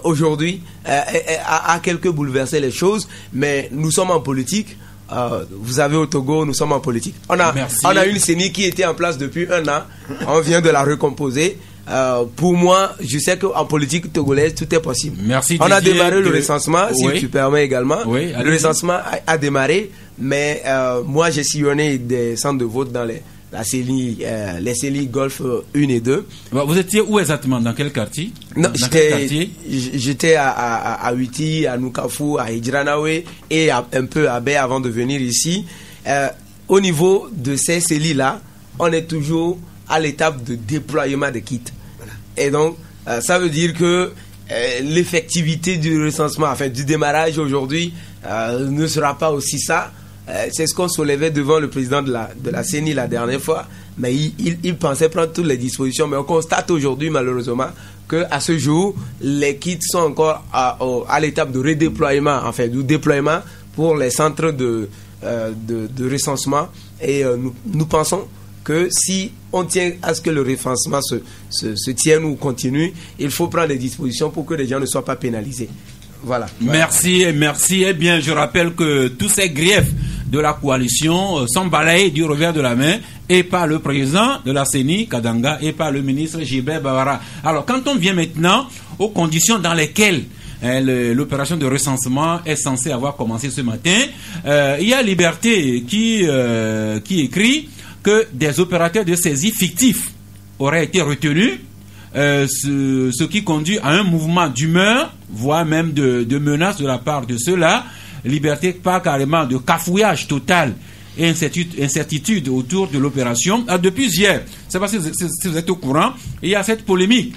aujourd'hui, a quelque bouleversé les choses. Mais nous sommes en politique. vous avez au Togo, nous sommes en politique. On a une CENI qui était en place depuis 1 an. On vient de la recomposer. Pour moi, je sais qu'en politique togolaise, tout est possible. Merci. On a démarré le recensement, si tu permets également. Oui, le recensement a démarré, mais moi, j'ai sillonné des centres de vote dans les CENI Golf 1 et 2. Vous étiez où exactement? Dans quel quartier? Non, j'étais à Huiti, à Nukafu, à Hidjranawe et un peu à Bay avant de venir ici. Au niveau de ces CENI-là, on est toujours à l'étape de déploiement des kits. Voilà. Et donc, ça veut dire que l'effectivité du recensement, enfin du démarrage aujourd'hui, ne sera pas aussi ça. C'est ce qu'on soulevait devant le président de la CENI la dernière fois, mais il pensait prendre toutes les dispositions. Mais on constate aujourd'hui, malheureusement, qu'à ce jour, les kits sont encore à l'étape de redéploiement, enfin du déploiement pour les centres de recensement. Et nous pensons que si on tient à ce que le recensement se tienne ou continue, il faut prendre des dispositions pour que les gens ne soient pas pénalisés. Voilà. Merci. Eh bien, je rappelle que tous ces griefs de la coalition sont balayés du revers de la main et par le président de la CENI, Kadanga, et par le ministre Gilbert Bavara. Alors, quand on vient maintenant aux conditions dans lesquelles l'opération de recensement est censée avoir commencé ce matin, il y a Liberté qui écrit que des opérateurs de saisie fictifs auraient été retenus, ce qui conduit à un mouvement d'humeur, voire même de menaces de la part de ceux-là. Liberté parle carrément de cafouillage total et incertitude autour de l'opération. Depuis hier, c'est parce que si vous êtes au courant, il y a cette polémique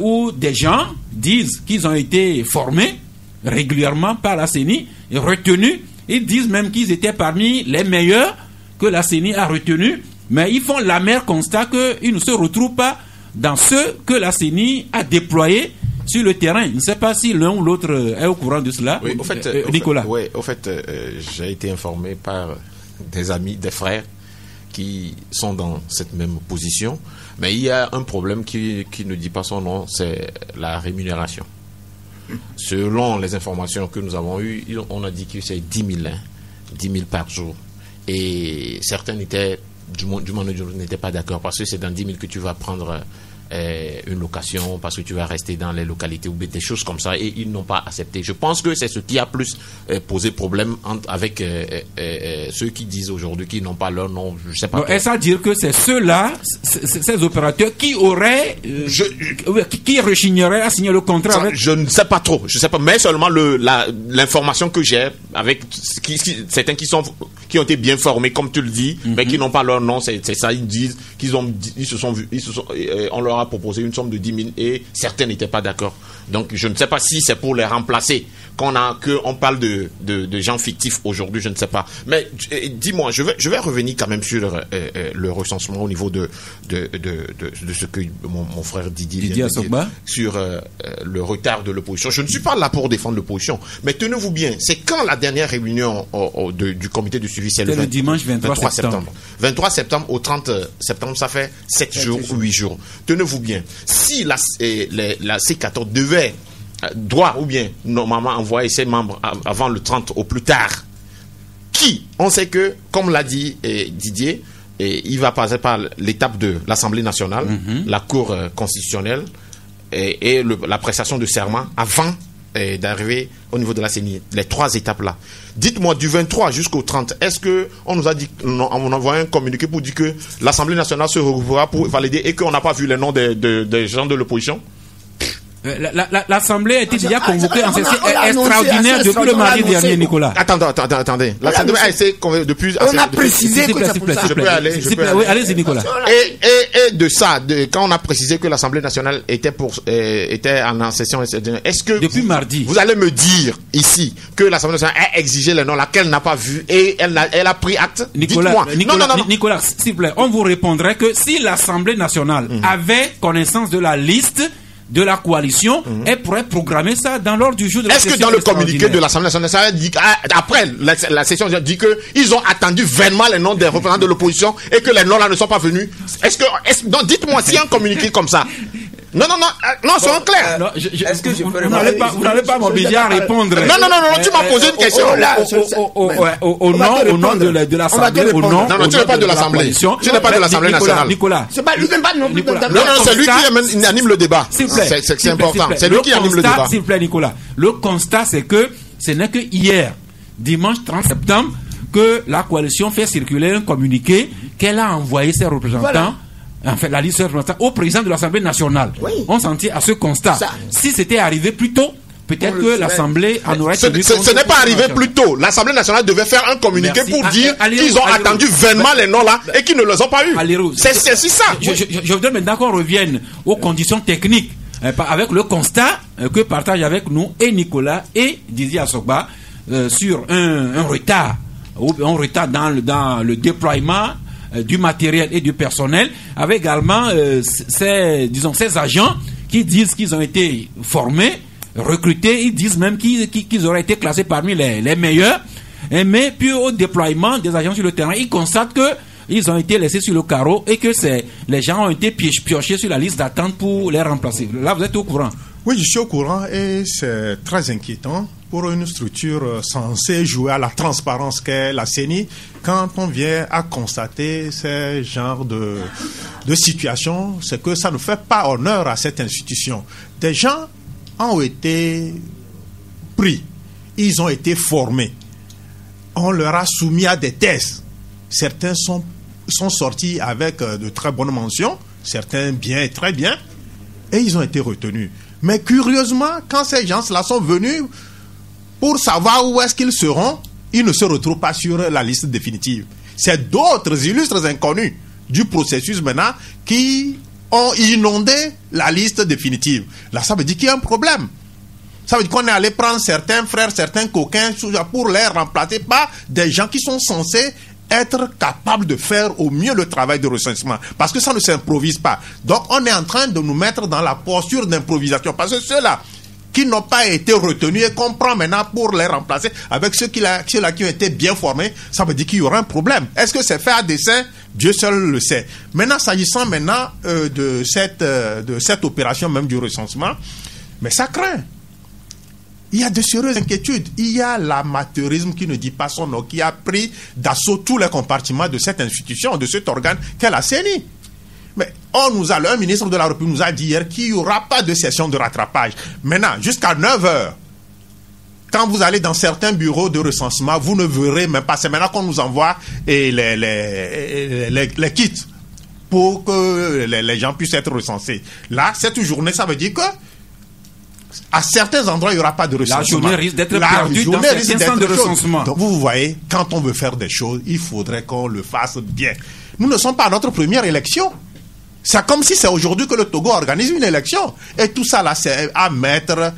où des gens disent qu'ils ont été formés régulièrement par la CENI et retenus. Ils disent même qu'ils étaient parmi les meilleurs que la CENI a retenus, mais ils font l'amer constat qu'ils ne se retrouvent pas dans ceux que la CENI a déployés sur le terrain. Je ne sais pas si l'un ou l'autre est au courant de cela. Oui, Nicolas. J'ai été informé par des amis, des frères qui sont dans cette même position, mais il y a un problème qui ne dit pas son nom, c'est la rémunération. Selon les informations que nous avons eues, on a dit que c'est 10 000 par jour. Et certains n'étaient pas d'accord parce que c'est dans 10 000 que tu vas prendre une location, parce que tu vas rester dans les localités ou des choses comme ça, et ils n'ont pas accepté. Je pense que c'est ce qui a plus posé problème avec ceux qui disent aujourd'hui qu'ils n'ont pas leur nom. Je sais pas. Est-ce à dire que c'est ceux-là, ces opérateurs qui auraient, qui rechigneraient à signer le contrat ça, avec... Je ne sais pas trop, mais seulement l'information que j'ai avec certains qui ont été bien formés, comme tu le dis, mais qui n'ont pas leur nom, c'est ça. Ils disent on leur a proposé une somme de 10 000 et certains n'étaient pas d'accord. Donc je ne sais pas si c'est pour les remplacer qu'on parle de gens fictifs aujourd'hui, je ne sais pas. Mais dis-moi, je vais revenir quand même sur le recensement au niveau de ce que mon frère Didier Asogba sur le retard de l'opposition. Je ne suis pas là pour défendre l'opposition, mais tenez-vous bien, c'est quand la dernière réunion du comité de suivi, c'est le dimanche 23 septembre. 23 septembre au 30 septembre, ça fait 7 jours ou 8 jours. Tenez-vous bien, si la C14 doit ou bien normalement envoyer ses membres avant le 30 au plus tard, on sait que, comme l'a dit Didier, il va passer par l'étape de l'Assemblée nationale, la Cour constitutionnelle et la prestation de serment avant d'arriver au niveau de la CENI, les 3 étapes-là. Dites-moi, du 23 jusqu'au 30, est-ce qu'on nous a dit, on envoie un communiqué pour dire que l'Assemblée nationale se regroupera pour valider et qu'on n'a pas vu les noms des gens de l'opposition? L'Assemblée a été déjà convoquée en session extraordinaire depuis le mardi dernier, Nicolas. Attendez. L'Assemblée a été convoquée depuis... On a précisé que je peux aller. Oui, allez-y, Nicolas. Et de ça, quand on a précisé que l'Assemblée nationale était en session extraordinaire, est-ce que... Depuis mardi. Vous allez me dire ici que l'Assemblée nationale a exigé les noms, laquelle n'a pas vu et elle a pris acte? Nicolas, s'il vous plaît, on vous répondrait que si l'Assemblée nationale avait connaissance de la liste de la coalition, elle pourrait programmer ça dans l'ordre du jour de la session. Est-ce que dans le communiqué de l'Assemblée nationale, ça dit après la session, dit qu'ils ont attendu vainement les noms des représentants de l'opposition et que les noms là ne sont pas venus? Donc dites-moi, s'il y a un communiqué comme ça, Non, soyons clairs. Est-ce que je peux vous n'allez pas m'obliger à répondre. Non, tu m'as posé une question. Au nom de l'Assemblée, au nom. Non, tu n'es pas de l'Assemblée. Tu n'es pas de l'Assemblée nationale. Nicolas. C'est pas lui qui non plus. Non, c'est lui qui anime le débat. S'il vous plaît. C'est important. C'est lui qui anime le débat. S'il vous plaît, Nicolas. Le constat, c'est que ce n'est que hier, dimanche 30 septembre, que la coalition fait circuler un communiqué qu'elle a envoyé ses représentants, enfin la liste des représentants, au président de l'Assemblée nationale. Oui. On s'en tient à ce constat. Si c'était arrivé plus tôt, peut-être que l'Assemblée en aurait tenu compte. Ce n'est pas arrivé plus tôt. L'Assemblée nationale devait faire un communiqué pour dire qu'ils ont attendu vainement les noms là et qu'ils ne les ont pas eu. C'est ça. Je voudrais maintenant qu'on revienne aux conditions techniques avec le constat que partagent avec nous et Nicolas et Didier Assogba sur un retard dans le déploiement du matériel et du personnel, avec également ces agents qui disent qu'ils ont été formés, recrutés, ils disent même qu'ils auraient été classés parmi les meilleurs, mais puis au déploiement des agents sur le terrain, ils constatent qu'ils ont été laissés sur le carreau et que les gens ont été piochés sur la liste d'attente pour les remplacer. Là, vous êtes au courant? Oui, je suis au courant et c'est très inquiétant pour une structure censée jouer à la transparence qu'est la CENI quand on vient à constater ce genre de situation, c'est que ça ne fait pas honneur à cette institution. Des gens ont été pris, ils ont été formés, on leur a soumis à des tests. Certains sont sortis avec de très bonnes mentions, certains bien et très bien, et ils ont été retenus. Mais curieusement, quand ces gens-là sont venus pour savoir où est-ce qu'ils seront, ils ne se retrouvent pas sur la liste définitive. C'est d'autres illustres inconnus du processus maintenant qui ont inondé la liste définitive. Là, ça veut dire qu'il y a un problème. Ça veut dire qu'on est allé prendre certains frères, certains coquins pour les remplacer par des gens qui sont censés être capables de faire au mieux le travail de recensement. Parce que ça ne s'improvise pas. Donc, on est en train de nous mettre dans la posture d'improvisation. Parce que ceux-là qui n'ont pas été retenus et qu'on prend maintenant pour les remplacer avec ceux-là qui ont été bien formés, ça veut dire qu'il y aura un problème. Est-ce que c'est fait à dessein? Dieu seul le sait. Maintenant, s'agissant maintenant de cette opération même du recensement, mais ça craint. Il y a de sérieuses inquiétudes. Il y a l'amateurisme qui ne dit pas son nom, qui a pris d'assaut tous les compartiments de cette institution, de cet organe qu'est la CENI. Mais un ministre de la République nous a dit hier qu'il n'y aura pas de session de rattrapage. Maintenant, jusqu'à 9h, quand vous allez dans certains bureaux de recensement, vous ne verrez même pas. C'est maintenant qu'on nous envoie les kits pour que les gens puissent être recensés. Là, cette journée, ça veut dire que à certains endroits, il n'y aura pas de recensement. La journée risque d'être perdue dans certains centres de recensement. Donc, vous voyez, quand on veut faire des choses, il faudrait qu'on le fasse bien. Nous ne sommes pas à notre première élection. C'est comme si c'est aujourd'hui que le Togo organise une élection. Et tout ça, là, c'est à mettre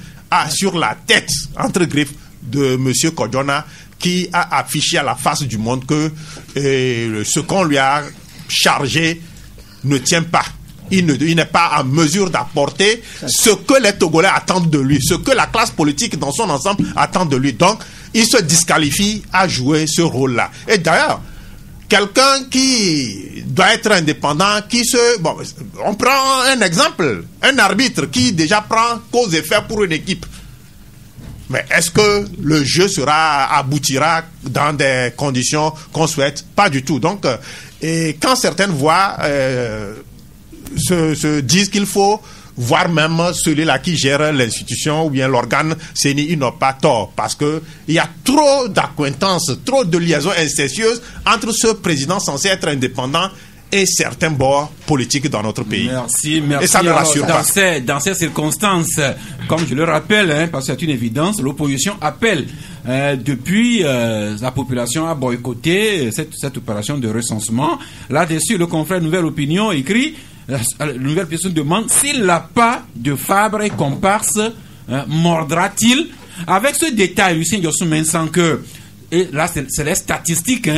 sur la tête, entre griffes, de M. Kodjona, qui a affiché à la face du monde que ce qu'on lui a chargé ne tient pas. Il n'est pas en mesure d'apporter ce que les Togolais attendent de lui, ce que la classe politique dans son ensemble attend de lui. Donc, il se disqualifie à jouer ce rôle-là. Et d'ailleurs, quelqu'un qui doit être indépendant, on prend un exemple, un arbitre qui déjà prend cause et effet pour une équipe. Mais est-ce que le jeu aboutira dans des conditions qu'on souhaite? Pas du tout. Donc, et quand certaines voix se disent qu'il faut voir même celui-là qui gère l'institution ou bien l'organe CENI, ils n'ont pas tort, parce que il y a trop d'accointances, trop de liaisons incestueuses entre ce président censé être indépendant et certains bords politiques dans notre pays. Merci. Et ça ne rassure pas. Dans ces circonstances, comme je le rappelle, parce que c'est une évidence, l'opposition appelle depuis la population à boycotter cette opération de recensement. Là-dessus, le confrère Nouvelle Opinion écrit: la nouvelle personne demande s'il n'a pas de Fabre et comparse, mordra-t-il? Avec ce détail, Lucien Diossoumen, sans que, et là c'est les statistiques,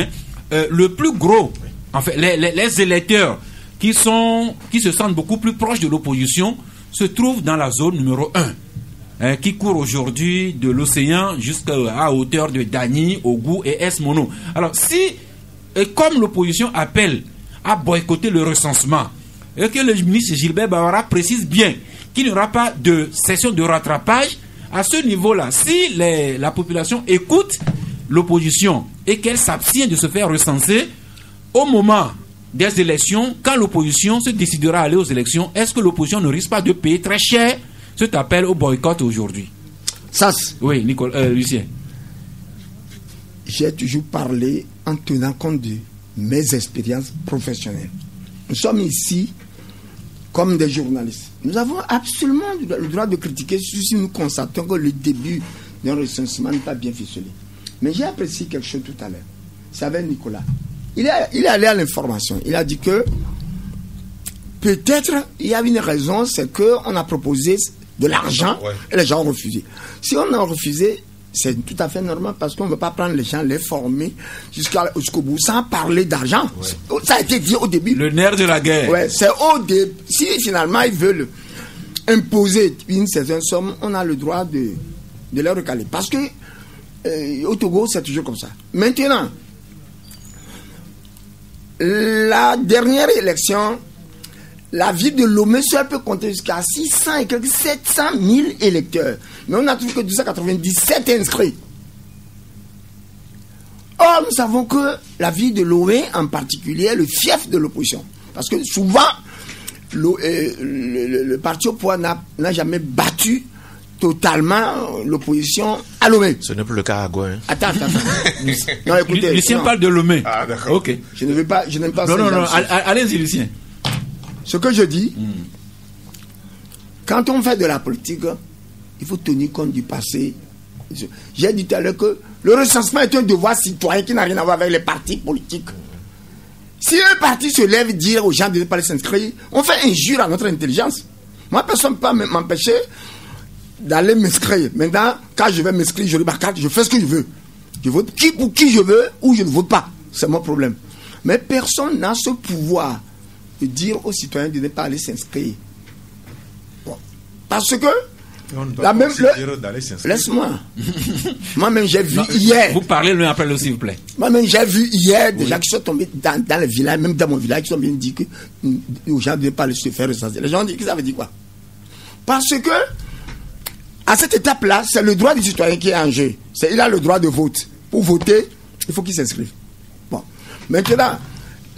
le plus gros, en fait, les électeurs qui se sentent beaucoup plus proches de l'opposition se trouvent dans la zone numéro 1, qui court aujourd'hui de l'océan jusqu'à hauteur de Dany, Ogou et Esmono. Alors, comme l'opposition appelle à boycotter le recensement, et que le ministre Gilbert Bawara précise bien qu'il n'y aura pas de session de rattrapage à ce niveau-là. Si la population écoute l'opposition et qu'elle s'abstient de se faire recenser au moment des élections, quand l'opposition se décidera à aller aux élections, est-ce que l'opposition ne risque pas de payer très cher cet appel au boycott aujourd'hui? Ça, oui, Lucien. J'ai toujours parlé en tenant compte de mes expériences professionnelles. Nous sommes ici comme des journalistes. Nous avons absolument le droit de critiquer si nous constatons que le début d'un recensement n'est pas bien ficelé. Mais j'ai apprécié quelque chose tout à l'heure. C'est avec Nicolas. Il est allé à l'information. Il a dit que peut-être il y a une raison, c'est qu'on a proposé de l'argent et les gens ont refusé. Si on a refusé, c'est tout à fait normal parce qu'on ne veut pas prendre les gens, les former jusqu'au bout sans parler d'argent. Ouais. Ça a été dit au début. Le nerf de la guerre. Ouais, c'est au début. Si finalement ils veulent imposer une certaine somme, on a le droit de les recaler. Parce que au Togo, c'est toujours comme ça. Maintenant, la dernière élection, la ville de Lomé seule peut compter jusqu'à 600 et quelques 700 000 électeurs. Mais on n'a trouvé que 297 inscrits. Or, nous savons que la ville de Lomé, en particulier, est le fief de l'opposition. Parce que souvent, le parti au pouvoir n'a jamais battu totalement l'opposition à Lomé. Ce n'est plus le cas à Gouin. Attends. Non, écoutez. Lucien parle de Lomé. Ah, d'accord. Ok. Je n'aime pas Non, allez-y, Lucien. Ce que je dis, quand on fait de la politique, il faut tenir compte du passé. J'ai dit tout à l'heure que le recensement est un devoir citoyen qui n'a rien à voir avec les partis politiques. Si un parti se lève et dit aux gens de ne pas les s'inscrire, on fait injure à notre intelligence. Moi, personne ne peut m'empêcher d'aller m'inscrire. Maintenant, quand je vais m'inscrire, je remarque, je fais ce que je veux. Je vote pour qui je veux ou je ne vote pas. C'est mon problème. Mais personne n'a ce pouvoir de dire aux citoyens de ne pas aller s'inscrire. Bon. Parce que laisse-moi. Moi-même, j'ai vu hier. Vous parlez l'un après l'autre, s'il vous plaît. Moi-même, j'ai vu hier des gens qui sont tombés dans le village, même dans mon village, qui sont bien dit que aux gens de ne pas se faire recenser. Les gens disent que ça veut dire quoi? Parce que à cette étape-là, c'est le droit du citoyen qui est en jeu. Il a le droit de vote. Pour voter, il faut qu'il s'inscrive. Bon. Maintenant,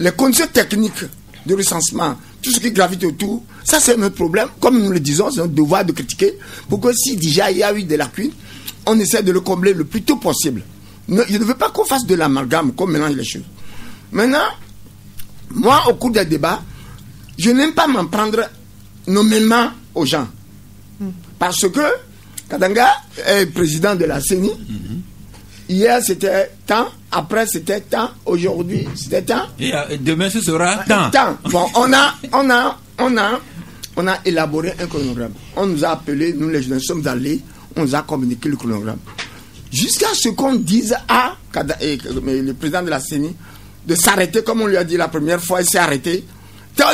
les conditions techniques de recensement, tout ce qui gravite autour, ça c'est notre problème. Comme nous le disons, c'est notre devoir de critiquer pour que si déjà il y a eu des lacunes, on essaie de le combler le plus tôt possible. Je ne veux pas qu'on fasse de l'amalgame, qu'on mélange les choses. Maintenant, moi, au cours des débats, je n'aime pas m'en prendre nommément aux gens. Parce que Katanga est président de la CENI. Hier c'était temps, après c'était temps, aujourd'hui c'était temps. Et demain ce sera temps. Bon, on a élaboré un chronogramme. On nous a appelés, nous les jeunes sommes allés, on nous a communiqué le chronogramme. Jusqu'à ce qu'on dise à le président de la CENI de s'arrêter, comme on lui a dit la première fois, il s'est arrêté.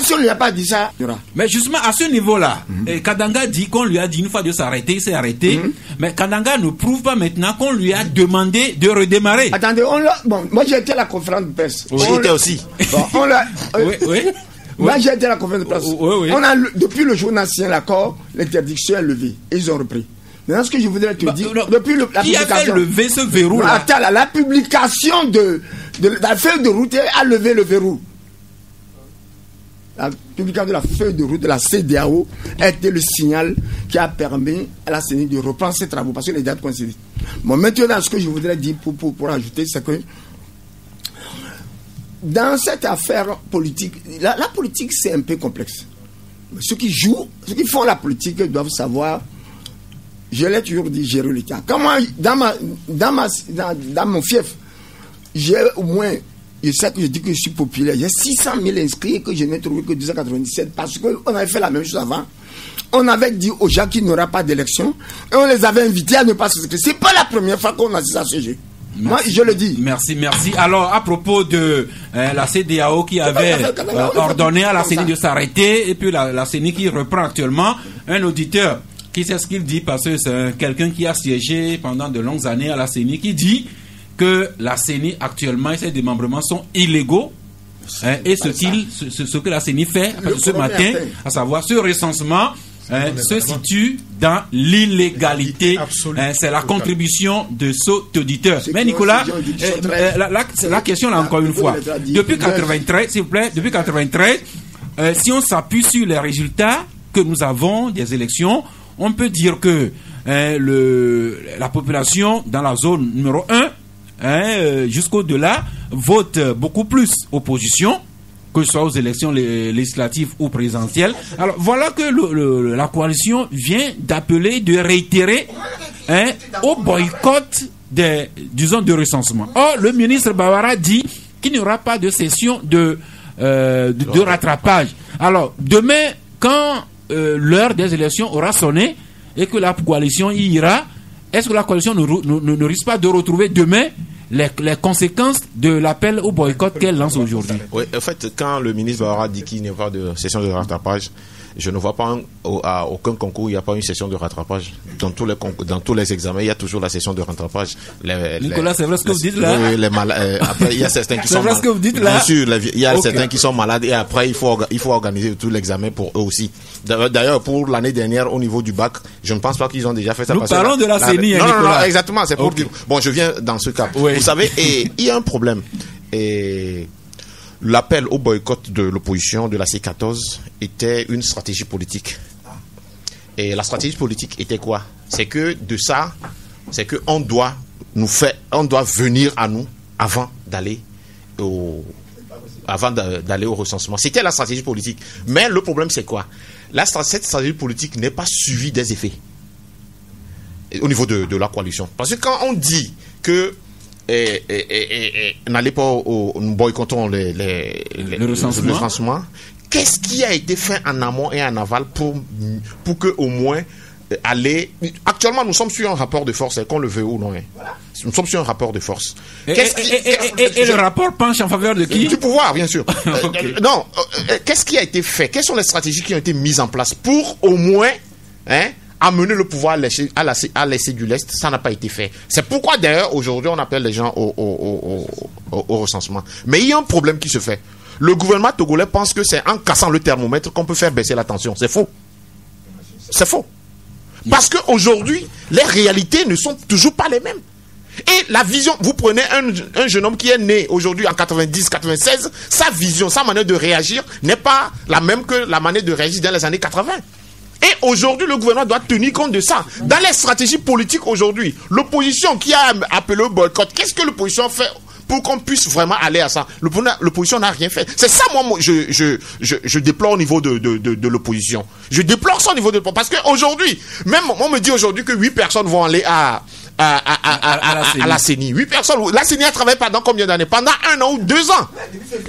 Si on ne lui a pas dit ça, il y aura. Mais justement, à ce niveau-là, Kadanga dit qu'on lui a dit une fois de s'arrêter, il s'est arrêté. Mais Kadanga ne prouve pas maintenant qu'on lui a demandé de redémarrer. Attendez, moi j'ai été à la conférence de presse. J'y étais aussi. Bon, oui. Moi j'ai été à la conférence de presse. Oui. Depuis le jour national, l'accord, l'interdiction est levée. Et ils ont repris. Maintenant, ce que je voudrais te dire, depuis la qui publication. Qui a fait lever ce verrou là? Attends, la publication de la feuille de route a levé le verrou. La publication de la feuille de route de la CEDEAO a été le signal qui a permis à la CENI de reprendre ses travaux parce que les dates coïncident. Bon, maintenant, ce que je voudrais dire pour ajouter, c'est que dans cette affaire politique, la politique c'est un peu complexe. Ceux qui font la politique doivent savoir, je l'ai toujours dit, gérer le temps. Comme moi, dans mon fief, j'ai au moins. Je sais que je dis que je suis populaire. Il y a 600 000 inscrits et que je n'ai trouvé que 297 parce qu'on avait fait la même chose avant. On avait dit aux gens qu'il n'y aura pas d'élection et on les avait invités à ne pas s'inscrire. Ce n'est pas la première fois qu'on assiste à ce jeu. Moi, je le dis. Merci. Alors, à propos de la CEDEAO qui avait ordonné à la CENI de s'arrêter et puis la CENI qui reprend actuellement, un auditeur qui sait ce qu'il dit parce que c'est quelqu'un qui a siégé pendant de longues années à la CENI qui dit que la CENI actuellement et ses démembrements sont illégaux et ce que la CENI fait ce matin, à savoir ce recensement, se situe dans l'illégalité. C'est la contribution de cet auditeur. Mais Nicolas, la question là encore une fois. Depuis 93, s'il vous plaît, depuis 93, si on s'appuie sur les résultats que nous avons des élections, on peut dire que la population dans la zone numéro 1, jusqu'au-delà, vote beaucoup plus opposition, que ce soit aux élections législatives ou présidentielles. Alors voilà que la coalition vient d'appeler, de réitérer au boycott de recensement. Or, le ministre Bawara dit qu'il n'y aura pas de session de rattrapage. Alors, demain, quand l'heure des élections aura sonné et que la coalition y ira, est-ce que la coalition ne risque pas de retrouver demain les conséquences de l'appel au boycott qu'elle lance aujourd'hui? Oui, en fait, quand le ministre Bawara dit qu'il n'y a pas de session de rattrapage, je ne vois pas à aucun concours, il n'y a pas une session de rattrapage. Dans tous les examens, il y a toujours la session de rattrapage. Nicolas, c'est vrai ce que vous dites là? Oui, après, il y a certains qui sont malades. C'est vrai ce que vous dites là? Bien sûr, il y a certains qui sont malades et après, il faut organiser tout l'examen pour eux aussi. D'ailleurs, pour l'année dernière, au niveau du bac, je ne pense pas qu'ils ont déjà fait ça. Nous parlons de la CENI, non, exactement, c'est pour dire. Bon, je viens dans ce cas. Oui. Vous savez, il y a un problème. Et l'appel au boycott de l'opposition de la C14 était une stratégie politique. Et la stratégie politique était quoi? C'est que on doit venir à nous avant d'aller au recensement. C'était la stratégie politique. Mais le problème, c'est quoi? Cette stratégie politique n'est pas suivie des effets au niveau de la coalition. Parce que quand on dit que n'allez pas nous boycottons le recensement. Qu'est-ce qui a été fait en amont et en aval pour que au moins aller. Actuellement, nous sommes sur un rapport de force, qu'on le veut ou non. Voilà. Nous sommes sur un rapport de force. Et le rapport penche en faveur de qui? Du pouvoir, bien sûr. Okay. Non, qu'est-ce qui a été fait? Quelles sont les stratégies qui ont été mises en place pour au moins amener le pouvoir à laisser du lest? Ça n'a pas été fait. C'est pourquoi d'ailleurs aujourd'hui on appelle les gens au recensement. Mais il y a un problème qui se fait. Le gouvernement togolais pense que c'est en cassant le thermomètre qu'on peut faire baisser la tension. C'est faux. C'est faux. Parce qu'aujourd'hui, les réalités ne sont toujours pas les mêmes. Et la vision, vous prenez un jeune homme qui est né aujourd'hui en 90, 96, sa vision, sa manière de réagir n'est pas la même que la manière de réagir dans les années 80. Et aujourd'hui, le gouvernement doit tenir compte de ça. Dans les stratégies politiques aujourd'hui, l'opposition qui a appelé au boycott, qu'est-ce que l'opposition fait pour qu'on puisse vraiment aller à ça? L'opposition n'a rien fait. C'est ça, moi, je déplore au niveau de l'opposition. Je déplore ça au niveau de... Parce qu'aujourd'hui, même, on me dit aujourd'hui que 8 personnes vont aller à la CENI. 8 personnes. La CENI a travaillé pendant combien d'années? Pendant 1 an ou 2 ans.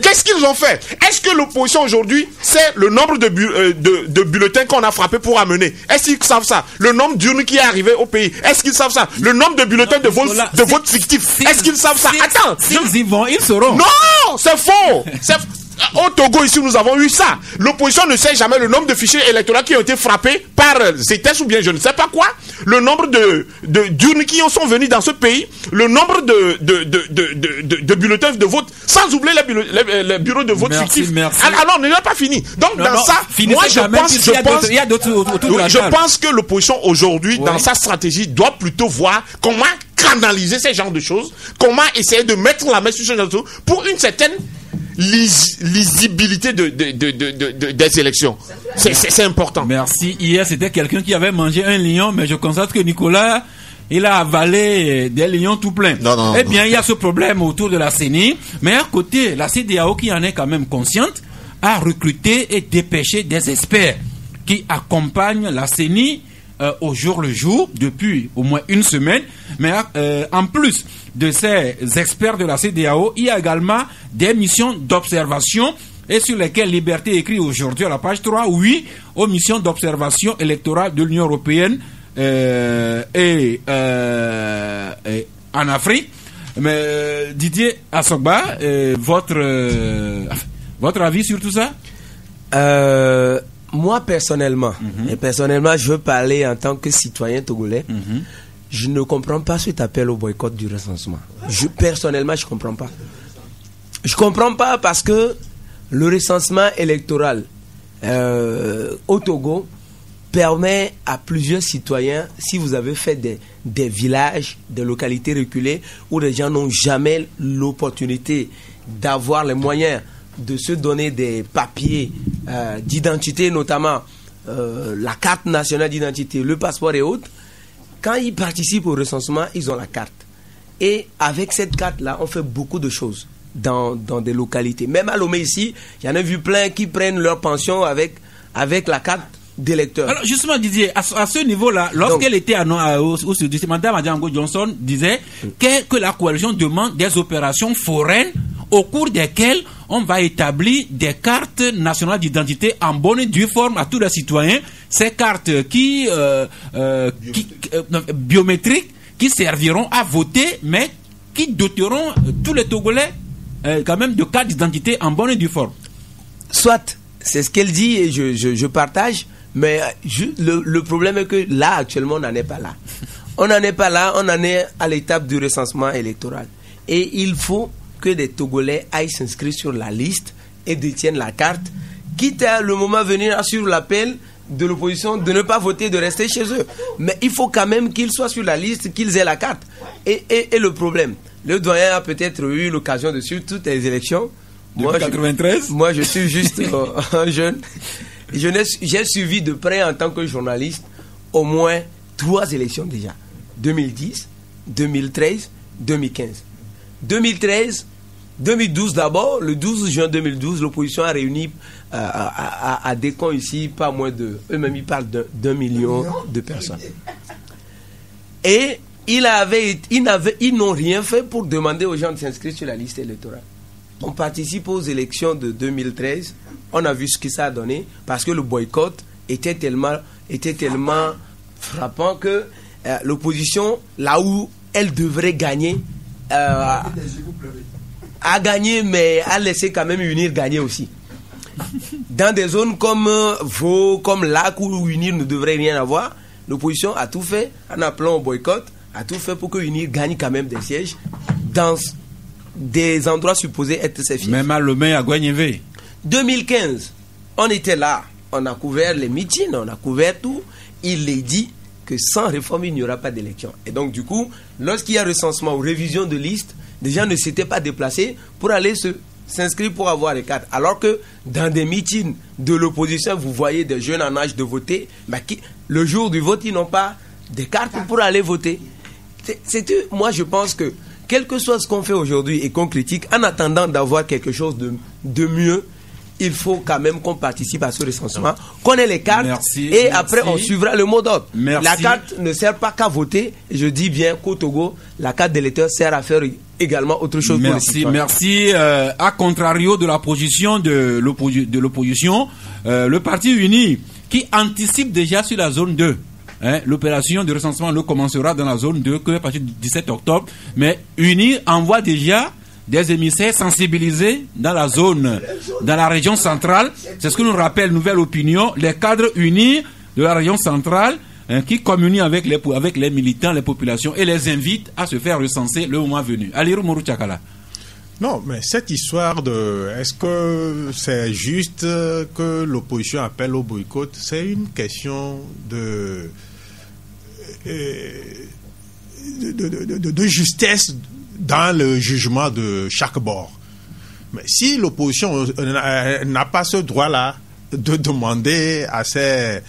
Qu'est-ce qu'ils ont fait? Est-ce que l'opposition aujourd'hui, c'est le nombre de bulletins qu'on a frappés pour amener? Est-ce qu'ils savent ça? Le nombre d'urnes qui est arrivé au pays? Est-ce qu'ils savent ça? Le nombre de bulletins de vote fictifs? Est-ce qu'ils savent ça? Attends. S'ils y vont, ils sauront. Non, c'est faux. Au Togo, ici, nous avons eu ça. L'opposition ne sait jamais le nombre de fichiers électoraux qui ont été frappés par ZTS ou bien je ne sais pas quoi. Le nombre d'urnes qui sont venus dans ce pays. Le nombre de bulletins de vote. Sans oublier les bureaux de vote fictifs. Alors, on n'est pas fini. Donc, moi, je pense que l'opposition aujourd'hui, dans sa stratégie, doit plutôt voir comment canaliser ces genres de choses. Comment essayer de mettre la main sur ce genre de choses pour une certaine lisibilité des élections. C'est important. Merci. Hier, c'était quelqu'un qui avait mangé un lion, mais je constate que Nicolas, il a avalé des lions tout plein. Non, il y a ce problème autour de la CENI, mais à côté, la CEDEAO, qui en est quand même consciente, a recruté et dépêché des experts qui accompagnent la CENI au jour le jour depuis au moins une semaine. Mais en plus de ces experts de la CEDEAO, il y a également des missions d'observation et sur lesquelles Liberté écrit aujourd'hui à la page 3, oui, aux missions d'observation électorale de l'Union européenne et en Afrique. Mais Didier Assogba, votre avis sur tout ça? Moi, personnellement, je veux parler en tant que citoyen togolais. Je ne comprends pas cet appel au boycott du recensement. Personnellement, je ne comprends pas. Je ne comprends pas parce que le recensement électoral au Togo permet à plusieurs citoyens, si vous avez fait des villages, des localités reculées, où les gens n'ont jamais l'opportunité d'avoir les moyens de se donner des papiers d'identité, notamment la carte nationale d'identité, le passeport et autres, quand ils participent au recensement, ils ont la carte. Et avec cette carte-là, on fait beaucoup de choses dans des localités. Même à Lomé ici, il y en a vu plein qui prennent leur pension avec la carte d'électeur. Alors justement Didier, à ce niveau-là, lorsqu'elle était au CDC, Mme Adjango Johnson disait que la coalition demande des opérations foraines au cours desquelles on va établir des cartes nationales d'identité en bonne et due forme à tous les citoyens. Ces cartes biométriques qui serviront à voter, mais qui doteront tous les Togolais quand même de cartes d'identité en bonne et due forme. Soit, c'est ce qu'elle dit et je partage, mais le problème est que là, actuellement, on n'en est pas là. On n'en est pas là, on en est à l'étape du recensement électoral. Et il faut que des Togolais aillent s'inscrire sur la liste et détiennent la carte, quitte à le moment venir sur l'appel de l'opposition de ne pas voter, de rester chez eux. Mais il faut quand même qu'ils soient sur la liste, qu'ils aient la carte. Et le problème, le doyen a peut-être eu l'occasion de suivre toutes les élections. Moi, 93. Moi, je suis juste un jeune. J'ai suivi de près en tant que journaliste au moins 3 élections déjà. 2010, 2013, 2015. 2013, 2012 d'abord, le 12 juin 2012, l'opposition a réuni à Décon ici, pas moins de... Eux-mêmes, ils parlent d'1 million de personnes. Et ils n'ont rien fait pour demander aux gens de s'inscrire sur la liste électorale. On participe aux élections de 2013, on a vu ce que ça a donné, parce que le boycott était tellement frappant que l'opposition, là où elle devrait gagner, a gagné, mais a laissé quand même UNIR gagner aussi. Dans des zones comme Vaud, comme Lac, où UNIR ne devrait rien avoir, l'opposition a tout fait, en appelant au boycott, a tout fait pour que UNIR gagne quand même des sièges dans des endroits supposés être ses fiefs. Même à Lomé, à Guagnévé. 2015, on était là, on a couvert les meetings, on a couvert tout. Il est dit que sans réforme, il n'y aura pas d'élection. Et donc, du coup, lorsqu'il y a recensement ou révision de liste, des gens ne s'étaient pas déplacés pour aller s'inscrire pour avoir les cartes. Alors que dans des meetings de l'opposition, vous voyez des jeunes en âge de voter, mais le jour du vote, ils n'ont pas de cartes pour aller voter. Moi, je pense que quel que soit ce qu'on fait aujourd'hui et qu'on critique, en attendant d'avoir quelque chose de mieux, il faut quand même qu'on participe à ce recensement, qu'on ait les cartes, après on suivra le mot d'ordre. La carte ne sert pas qu'à voter, je dis bien qu'au Togo, la carte d'électeur sert à faire également autre chose pour les citoyens. Merci. À contrario de la position de l'opposition, le Parti uni qui anticipe déjà sur la zone 2. L'opération de recensement ne commencera dans la zone 2 que à partir du 17 octobre. Mais UNI envoie déjà des émissaires sensibilisés dans la zone, dans la région centrale. C'est ce que nous rappelle Nouvelle Opinion, les cadres unis de la région centrale qui communient avec les militants, les populations et les invitent à se faire recenser le moment venu. Aliru Mourou Tchakala. Non, mais cette histoire est-ce que c'est juste que l'opposition appelle au boycott, c'est une question de justesse dans le jugement de chaque bord. Mais si l'opposition n'a pas ce droit-là de demander à ses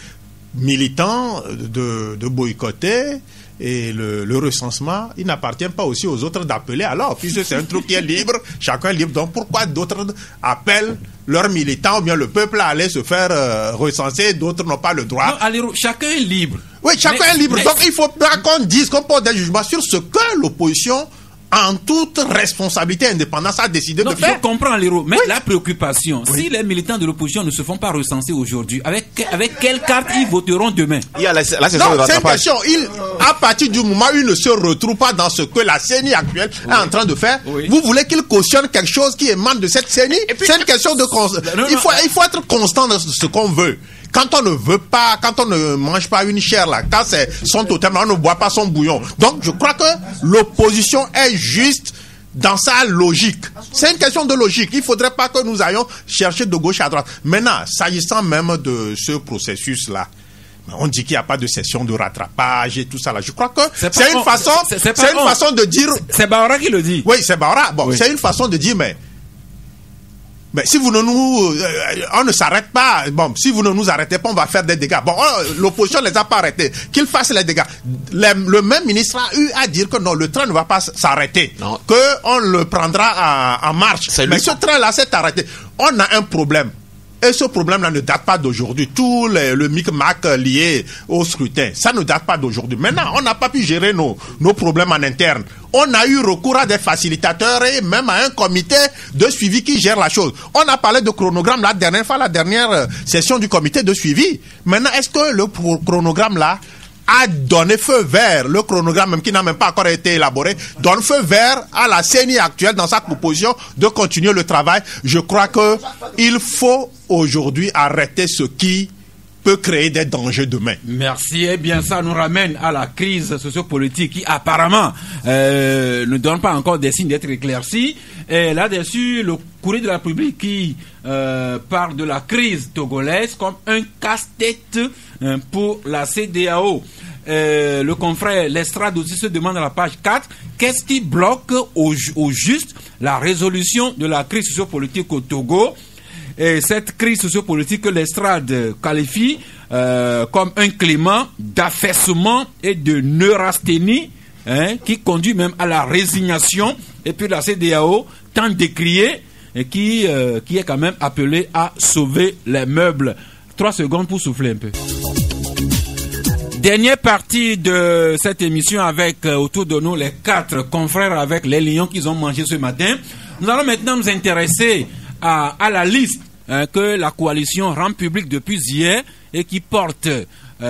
militants de boycotter et le recensement, il n'appartient pas aussi aux autres d'appeler alors, puisque c'est un truc qui est libre, chacun est libre. Donc pourquoi d'autres appellent leurs militants ou bien le peuple à aller se faire recenser, d'autres n'ont pas le droit? Non, allez, chacun est libre. Oui, chacun est libre. Donc il faut pas qu'on dise, qu'on pose des jugements sur ce que l'opposition, en toute responsabilité et indépendance, a décidé de faire. Je comprends, Léro, mais la préoccupation, si les militants de l'opposition ne se font pas recenser aujourd'hui, avec quelle carte ils voteront demain? Il y a la session non, de rattrapage. C'est une question. À partir du moment où ils ne se retrouvent pas dans ce que la CENI actuelle est en train de faire, vous voulez qu'ils cautionnent quelque chose qui émane de cette CENI? C'est une question de il faut être constant dans ce qu'on veut. Quand on ne veut pas, quand on ne mange pas une chair là, quand c'est son totem, on ne boit pas son bouillon. Donc je crois que l'opposition est juste dans sa logique. C'est une question de logique. Il ne faudrait pas que nous ayons chercher de gauche à droite. Maintenant, s'agissant même de ce processus-là, on dit qu'il n'y a pas de session de rattrapage et tout ça là. Je crois que c'est une façon de dire. C'est Baora qui le dit. Oui, c'est Baora. Bon, c'est une façon de dire, mais si vous ne on ne s'arrête pas. Bon, si vous ne nous arrêtez pas, on va faire des dégâts. Bon, l'opposition ne les a pas arrêtés. Qu'ils fassent les dégâts. Le même ministre a eu à dire que non, le train ne va pas s'arrêter. Que on le prendra en marche. Mais ce train-là s'est arrêté. On a un problème. Et ce problème-là ne date pas d'aujourd'hui. Tout le micmac lié au scrutin, ça ne date pas d'aujourd'hui. Maintenant, on n'a pas pu gérer nos problèmes en interne. On a eu recours à des facilitateurs et même à un comité de suivi qui gère la chose. On a parlé de chronogramme la dernière session du comité de suivi. Maintenant, est-ce que le chronogramme là a donné feu vert, le chronogramme même qui n'a même pas encore été élaboré, donne feu vert à la CENI actuelle dans sa proposition de continuer le travail? Je crois que il faut aujourd'hui arrêter ce qui peut créer des dangers demain. Merci. Eh bien, ça nous ramène à la crise sociopolitique qui apparemment ne donne pas encore des signes d'être éclaircie. Et là-dessus, le Courrier de la République qui parle de la crise togolaise comme un casse-tête pour la CEDEAO. Le confrère Lestrade aussi se demande à la page 4 qu'est-ce qui bloque au juste la résolution de la crise sociopolitique au Togo. Et cette crise sociopolitique que Lestrade qualifie comme un climat d'affaissement et de neurasthénie qui conduit même à la résignation. Et puis la CEDEAO, tant décriée, et qui est quand même appelée à sauver les meubles. 3 secondes pour souffler un peu. Dernière partie de cette émission avec autour de nous les 4 confrères avec les lions qu'ils ont mangés ce matin. Nous allons maintenant nous intéresser à la liste que la coalition rend publique depuis hier et qui porte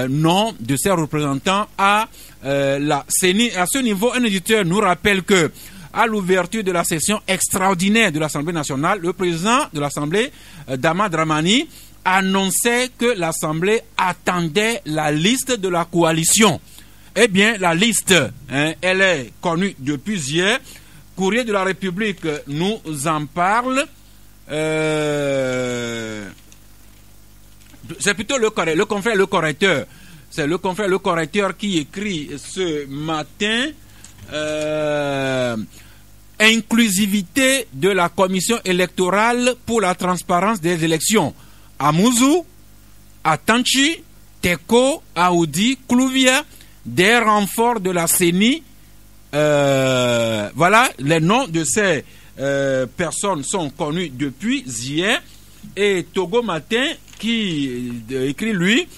nom de ses représentants à la CENI. À ce niveau, un éditeur nous rappelle que à l'ouverture de la session extraordinaire de l'Assemblée nationale, le président de l'Assemblée, Dama Dramani, annonçait que l'Assemblée attendait la liste de la coalition. Eh bien, la liste, elle est connue depuis hier. Courrier de la République nous en parle. C'est plutôt le confrère Le Correcteur. C'est le confrère Le Correcteur qui écrit ce matin inclusivité de la commission électorale pour la transparence des élections. Amouzou, Atanchi, Teko, Aoudi, Klouvia, des renforts de la CENI. Voilà, les noms de ces personnes sont connus depuis hier. Et Togo Matin qui écrit lui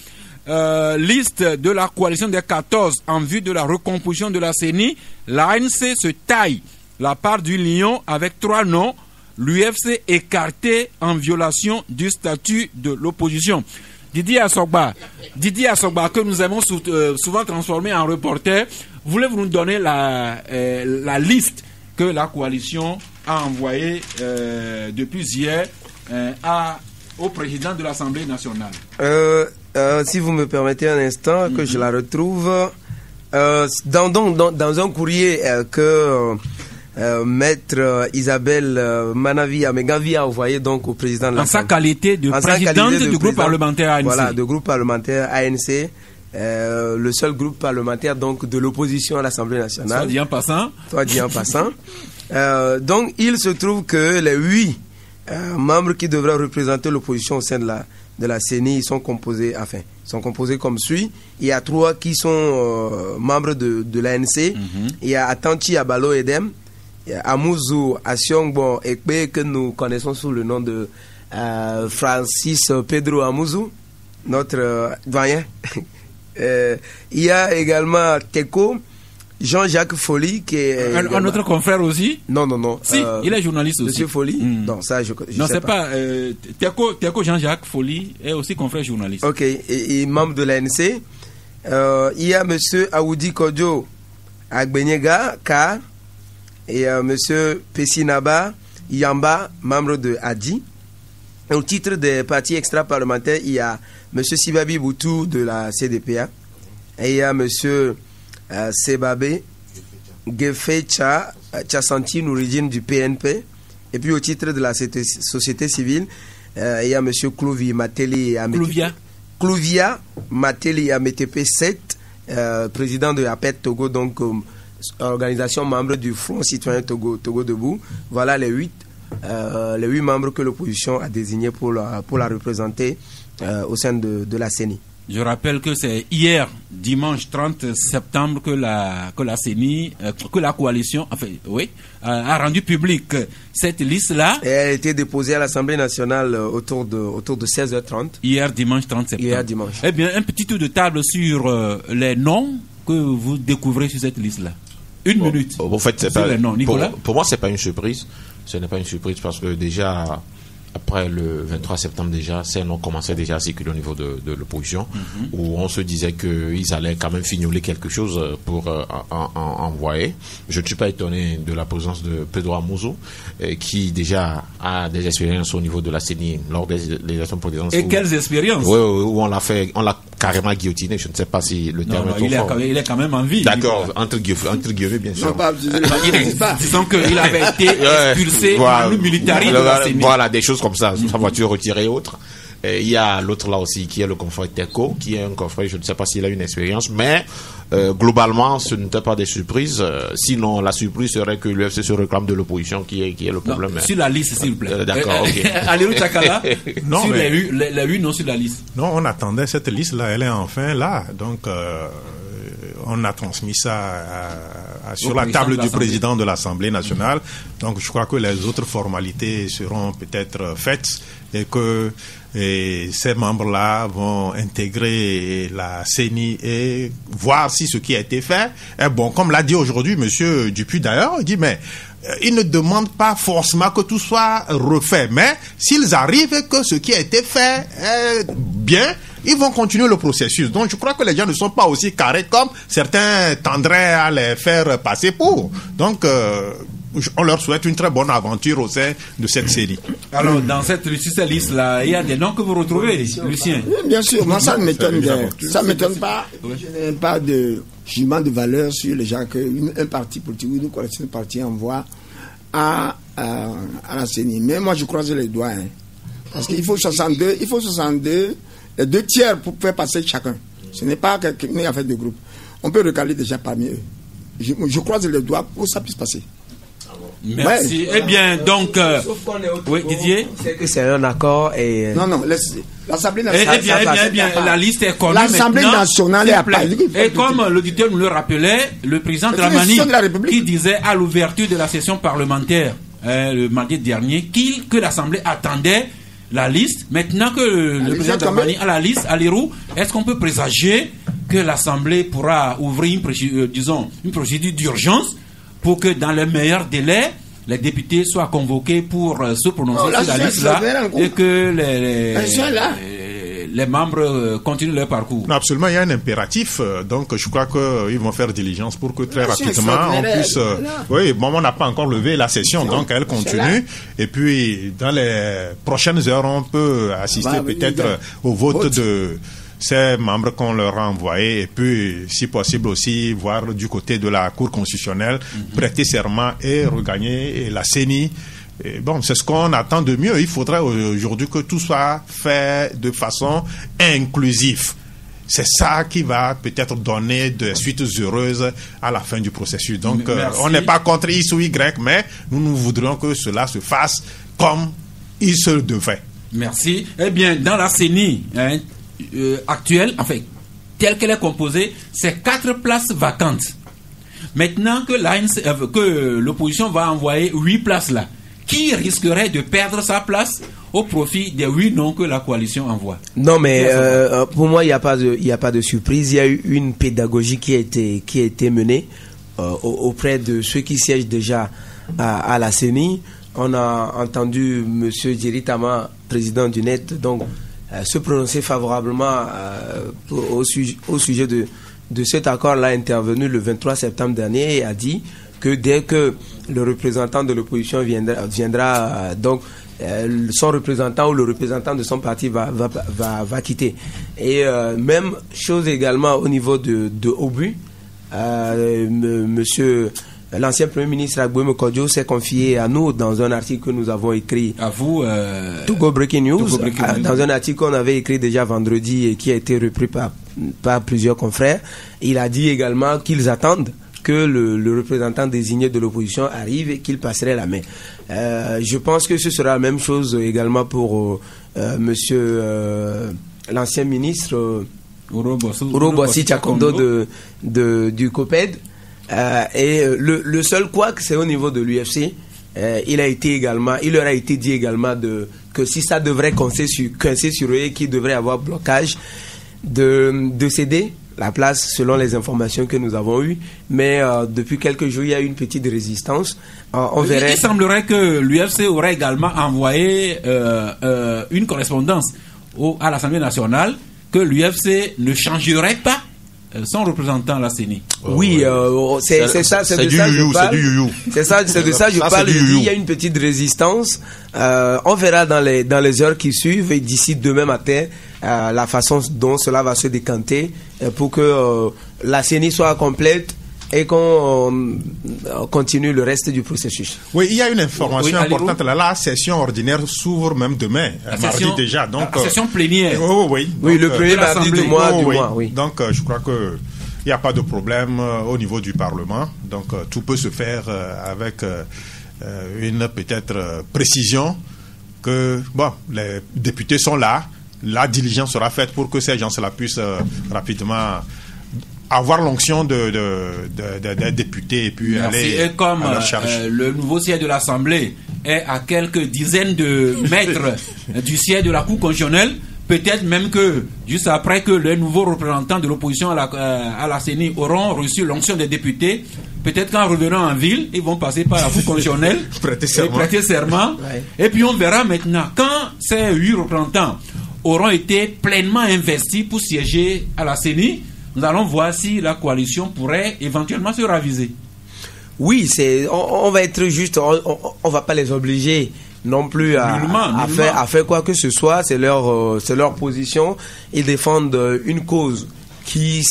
liste de la coalition des 14 en vue de la recomposition de la CENI. L'ANC se taille la part du lion avec 3 noms. L'UFC écarté en violation du statut de l'opposition. Didier Assogba, que nous avons souvent transformé en reporter, voulez-vous nous donner la liste que la coalition a envoyée depuis hier au président de l'Assemblée nationale? Si vous me permettez un instant, que je la retrouve dans un courrier que Maître Isabelle Manavi Amegavi a envoyé donc au président de l'Assemblée. En sa qualité de présidente du groupe parlementaire ANC. Voilà, du groupe parlementaire ANC, le seul groupe parlementaire donc de l'opposition à l'Assemblée nationale. Soit dit en passant. Donc il se trouve que les 8 membres qui devraient représenter l'opposition au sein de la CENI sont composés comme suit. Il y a 3 qui sont membres de l'ANC. Il y a Atanchi Abalo Edem, Amouzou Asiongbo Ekpe, que nous connaissons sous le nom de Francis Pedro Amouzou, notre doyen. Il y a également Teko, Jean-Jacques Folly, qui est un autre confrère aussi. Non. Si, il est journaliste aussi. Monsieur Folly. Non, ça je non, sais c'est pas. Teko Jean-Jacques Folly est aussi confrère journaliste. Ok, et membre de l'ANC. Il y a Monsieur Aoudi Kodjo Agbenyega K. Et Monsieur Pessinaba Yamba, membre de ADI. Au titre des partis extra-parlementaires, il y a Monsieur Sibabi Boutou de la CDPA. Et il y a Monsieur Sebabe Gefecha Tchassanti Nouridine du PNP. Et puis au titre de la société civile, il y a M. Clouvia Mateli Ametepe 7, président de APET Togo, donc organisation membre du Front Citoyen Togo Debout. Voilà les 8 membres que l'opposition a désignés pour la représenter au sein de la CENI. Je rappelle que c'est hier, dimanche 30 septembre, que la CENI, que la coalition, a rendu public cette liste-là. Et elle a été déposée à l'Assemblée nationale autour de 16h30. Hier, dimanche 30 septembre. Hier, dimanche. Eh bien, un petit tour de table sur les noms que vous découvrez sur cette liste-là. Une minute. En fait, c'est pas, les noms. Nicolas? Pour moi, c'est pas une surprise. Ce n'est pas une surprise parce que déjà, après le 23 septembre déjà, ces noms commençaient déjà à circuler au niveau de l'opposition, où on se disait qu'ils allaient quand même fignoler quelque chose pour envoyer. Je ne suis pas étonné de la présence de Pedro Amuzo, qui déjà a des expériences au niveau de la CENI lors des élections présidentielles. Et quelles expériences? Oui, où on l'a carrément guillotiné. Je ne sais pas si le terme est trop fort. Il est quand même en vie. D'accord, entre guillemets, bien sûr. Disons qu'il avait été expulsé par le militaire de la CENI. Voilà, des choses comme ça, sa voiture retirée et autres. Il y a l'autre là aussi qui est le confrère Teco, qui est un confrère, je ne sais pas s'il a une expérience, mais globalement ce n'était pas des surprises. Sinon la surprise serait que l'UFC se réclame de l'opposition qui est le problème. Non, sur la liste s'il vous plaît. D'accord, ok. Alirou Tchakala, non, sur mais... les 8 non sur la liste. Non, on attendait cette liste là, elle est enfin là. Donc on a transmis ça sur la table du président de l'Assemblée nationale. Donc je crois que les autres formalités seront peut-être faites et que ces membres-là vont intégrer la CENI et voir si ce qui a été fait est bon. Comme l'a dit aujourd'hui M. Dupuis d'ailleurs, il dit mais ils ne demandent pas forcément que tout soit refait, mais s'ils arrivent et que ce qui a été fait est bien, ils vont continuer le processus. Donc je crois que les gens ne sont pas aussi carrés comme certains tendraient à les faire passer pour. Donc on leur souhaite une très bonne aventure au sein de cette série. Alors, sur cette liste-là, il y a des noms que vous retrouvez, Lucien? Oui, bien sûr, moi ça ne m'étonne pas. Je n'ai pas de jugement de valeur sur les gens qu'un parti politique ou une coalition de partis envoie à la CENI. Mais moi je croise les doigts. Parce qu'il faut 62, les 2 tiers pour faire passer chacun. Ce n'est pas une affaire de groupe. On peut recaler déjà parmi eux. Je croise les doigts pour que ça puisse passer. Merci. Eh bien, donc, oui, Didier. C'est que c'est un accord et. Non, l'Assemblée nationale. Eh bien, la liste est connue. L'Assemblée nationale est à Paris. Et comme l'auditeur nous le rappelait, le président Dramani, qui disait à l'ouverture de la session parlementaire le mardi dernier, que l'Assemblée attendait la liste. Maintenant que le président Dramani a la liste, Alirou, est-ce qu'on peut présager que l'Assemblée pourra ouvrir une procédure d'urgence pour que dans les meilleurs délais, les députés soient convoqués pour se prononcer sur la liste-là et que les membres continuent leur parcours? Non, absolument, il y a un impératif. Donc, je crois qu'ils vont faire diligence pour que très rapidement on puisse... on n'a pas encore levé la session, donc elle continue. Et puis, dans les prochaines heures, on peut assister peut-être au vote de ces membres qu'on leur a envoyés, et puis, si possible aussi, voir du côté de la Cour constitutionnelle, prêter serment et regagner la CENI. Et bon, c'est ce qu'on attend de mieux. Il faudrait aujourd'hui que tout soit fait de façon inclusive. C'est ça qui va peut-être donner des suites heureuses à la fin du processus. Donc, on n'est pas contre X ou Y, mais nous voudrions que cela se fasse comme il se devait. Merci. Eh bien, dans la CENI actuelle, telle qu'elle est composée, c'est 4 places vacantes. Maintenant que l'opposition va envoyer 8 places là, qui risquerait de perdre sa place au profit des 8 noms que la coalition envoie? Non, mais pour moi, il n'y a pas de surprise. Il y a eu une pédagogie qui a été menée auprès de ceux qui siègent déjà à la CENI. On a entendu M. Djiritama, président du NET, donc se prononcer favorablement au sujet de cet accord-là intervenu le 23 septembre dernier, et a dit que dès que le représentant de l'opposition viendra donc son représentant ou le représentant de son parti va quitter. Et même chose également au niveau de Obu, monsieur l'ancien Premier ministre Agboué Mekodjo s'est confié à nous dans un article que nous avons écrit. À vous, Togo Breaking News, News. Dans un article qu'on avait écrit déjà vendredi et qui a été repris par plusieurs confrères. Il a dit également qu'ils attendent que le représentant désigné de l'opposition arrive et qu'il passerait la main. Je pense que ce sera la même chose également pour monsieur l'ancien ministre Urobossi Tchakondo du COPED. Et le seul couac, c'est au niveau de l'UFC. Il leur a été dit également que si ça devrait coincer sur eux, qu'il devrait avoir blocage de céder la place selon les informations que nous avons eues. Mais depuis quelques jours, il y a eu une petite résistance. Il semblerait que l'UFC aurait également envoyé une correspondance à l'Assemblée nationale que l'UFC ne changerait pas son représentant à la CENI. Oui, c'est de ça je parle. Il y a une petite résistance. On verra dans les heures qui suivent et d'ici demain matin la façon dont cela va se décanter pour que la CENI soit complète et qu'on continue le reste du processus. Oui, il y a une information importante. La session ordinaire s'ouvre même demain, mardi déjà. Donc, la session plénière. Oui, le premier mardi du mois. Donc, je crois que il n'y a pas de problème au niveau du Parlement. Donc, tout peut se faire avec une peut-être précision que, les députés sont là. La diligence sera faite pour que ces gens-là puissent rapidement avoir l'onction des députés et puis aller et comme, à leur charge. Le nouveau siège de l'Assemblée est à quelques dizaines de mètres du siège de la Cour constitutionnelle, peut-être même que juste après que les nouveaux représentants de l'opposition à la CENI auront reçu l'onction des députés, peut-être qu'en revenant en ville, ils vont passer par la Cour constitutionnelle prêter serment. Ouais. Et puis on verra maintenant, quand ces 8 représentants auront été pleinement investis pour siéger à la CENI, nous allons voir si la coalition pourrait éventuellement se raviser. Oui, on va être juste, on va pas les obliger non plus à faire quoi que ce soit. C'est leur position. Ils défendent une cause qui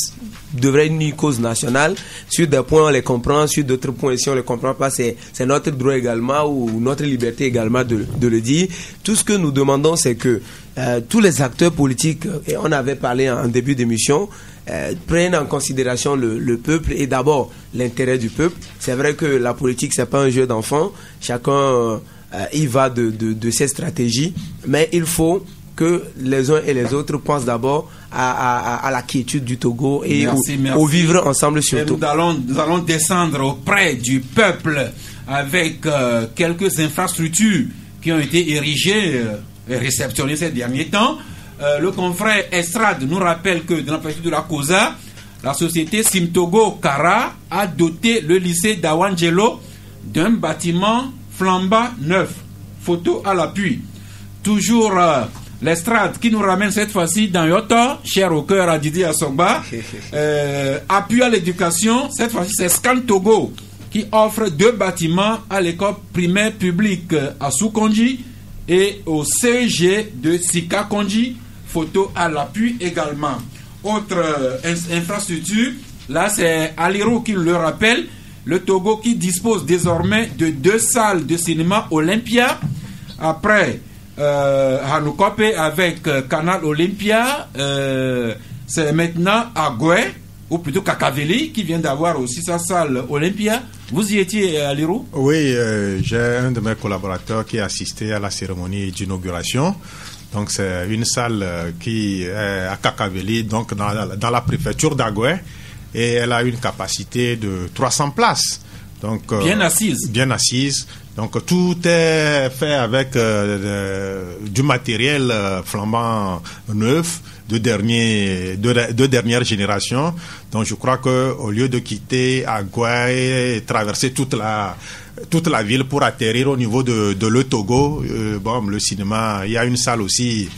devrait être une cause nationale. Sur des points on les comprend, sur d'autres points si on les comprend pas, c'est notre droit également ou notre liberté également de le dire. Tout ce que nous demandons, c'est que tous les acteurs politiques, et on avait parlé en début d'émission, prennent en considération le peuple et d'abord l'intérêt du peuple. C'est vrai que la politique, c'est pas un jeu d'enfant. Chacun y va de ses stratégies, mais il faut que les uns et les autres pensent d'abord à la quiétude du Togo et au vivre ensemble surtout. Nous allons descendre auprès du peuple avec quelques infrastructures qui ont été érigées et réceptionnées ces derniers temps. Le confrère Estrade nous rappelle que dans la préfecture de la Kosa, la société Simtogo Kara a doté le lycée d'Awangelo d'un bâtiment flambant neuf. Photo à l'appui. Toujours l'Estrade qui nous ramène cette fois-ci dans Yoto, cher au cœur à Didier Assogba. Appui à l'éducation, cette fois-ci c'est Scan Togo qui offre 2 bâtiments à l'école primaire publique à Soukonji et au CG de Sika Konji. Photo à l'appui également. Autre infrastructure, là c'est Aliro qui le rappelle, le Togo qui dispose désormais de 2 salles de cinéma Olympia. Après Hanoukope avec Canal Olympia, c'est maintenant Agoué, ou plutôt Kakaveli, qui vient d'avoir aussi sa salle Olympia. Vous y étiez, Aliro? Oui, j'ai un de mes collaborateurs qui a assisté à la cérémonie d'inauguration. Donc c'est une salle qui est à Kakaveli, donc dans la préfecture d'Agoué, et elle a une capacité de 300 places. Donc bien assise. Bien assise. Donc tout est fait avec du matériel flambant neuf de dernière génération. Donc je crois que au lieu de quitter Agoué et traverser toute la ville pour atterrir au niveau de Le Togo, le cinéma, il y a une salle aussi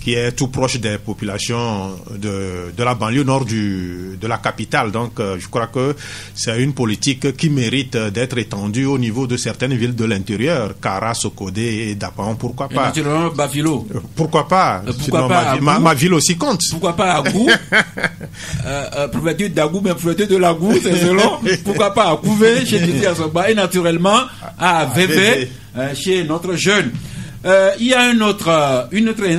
qui est tout proche des populations de la banlieue nord de la capitale. Donc, je crois que c'est une politique qui mérite d'être étendue au niveau de certaines villes de l'intérieur. Kara, Sokodé et Dapaon, pourquoi pas? Naturellement, Bafilo. Pourquoi pas? Pourquoi pas ma ville aussi compte. Pourquoi pas Agou? Préfecture d'Agou, mais préfecture de l'Agou, c'est selon. Pourquoi pas à Couvé, chez Titi Asoba, et naturellement à VV, chez notre jeune. Il y a une autre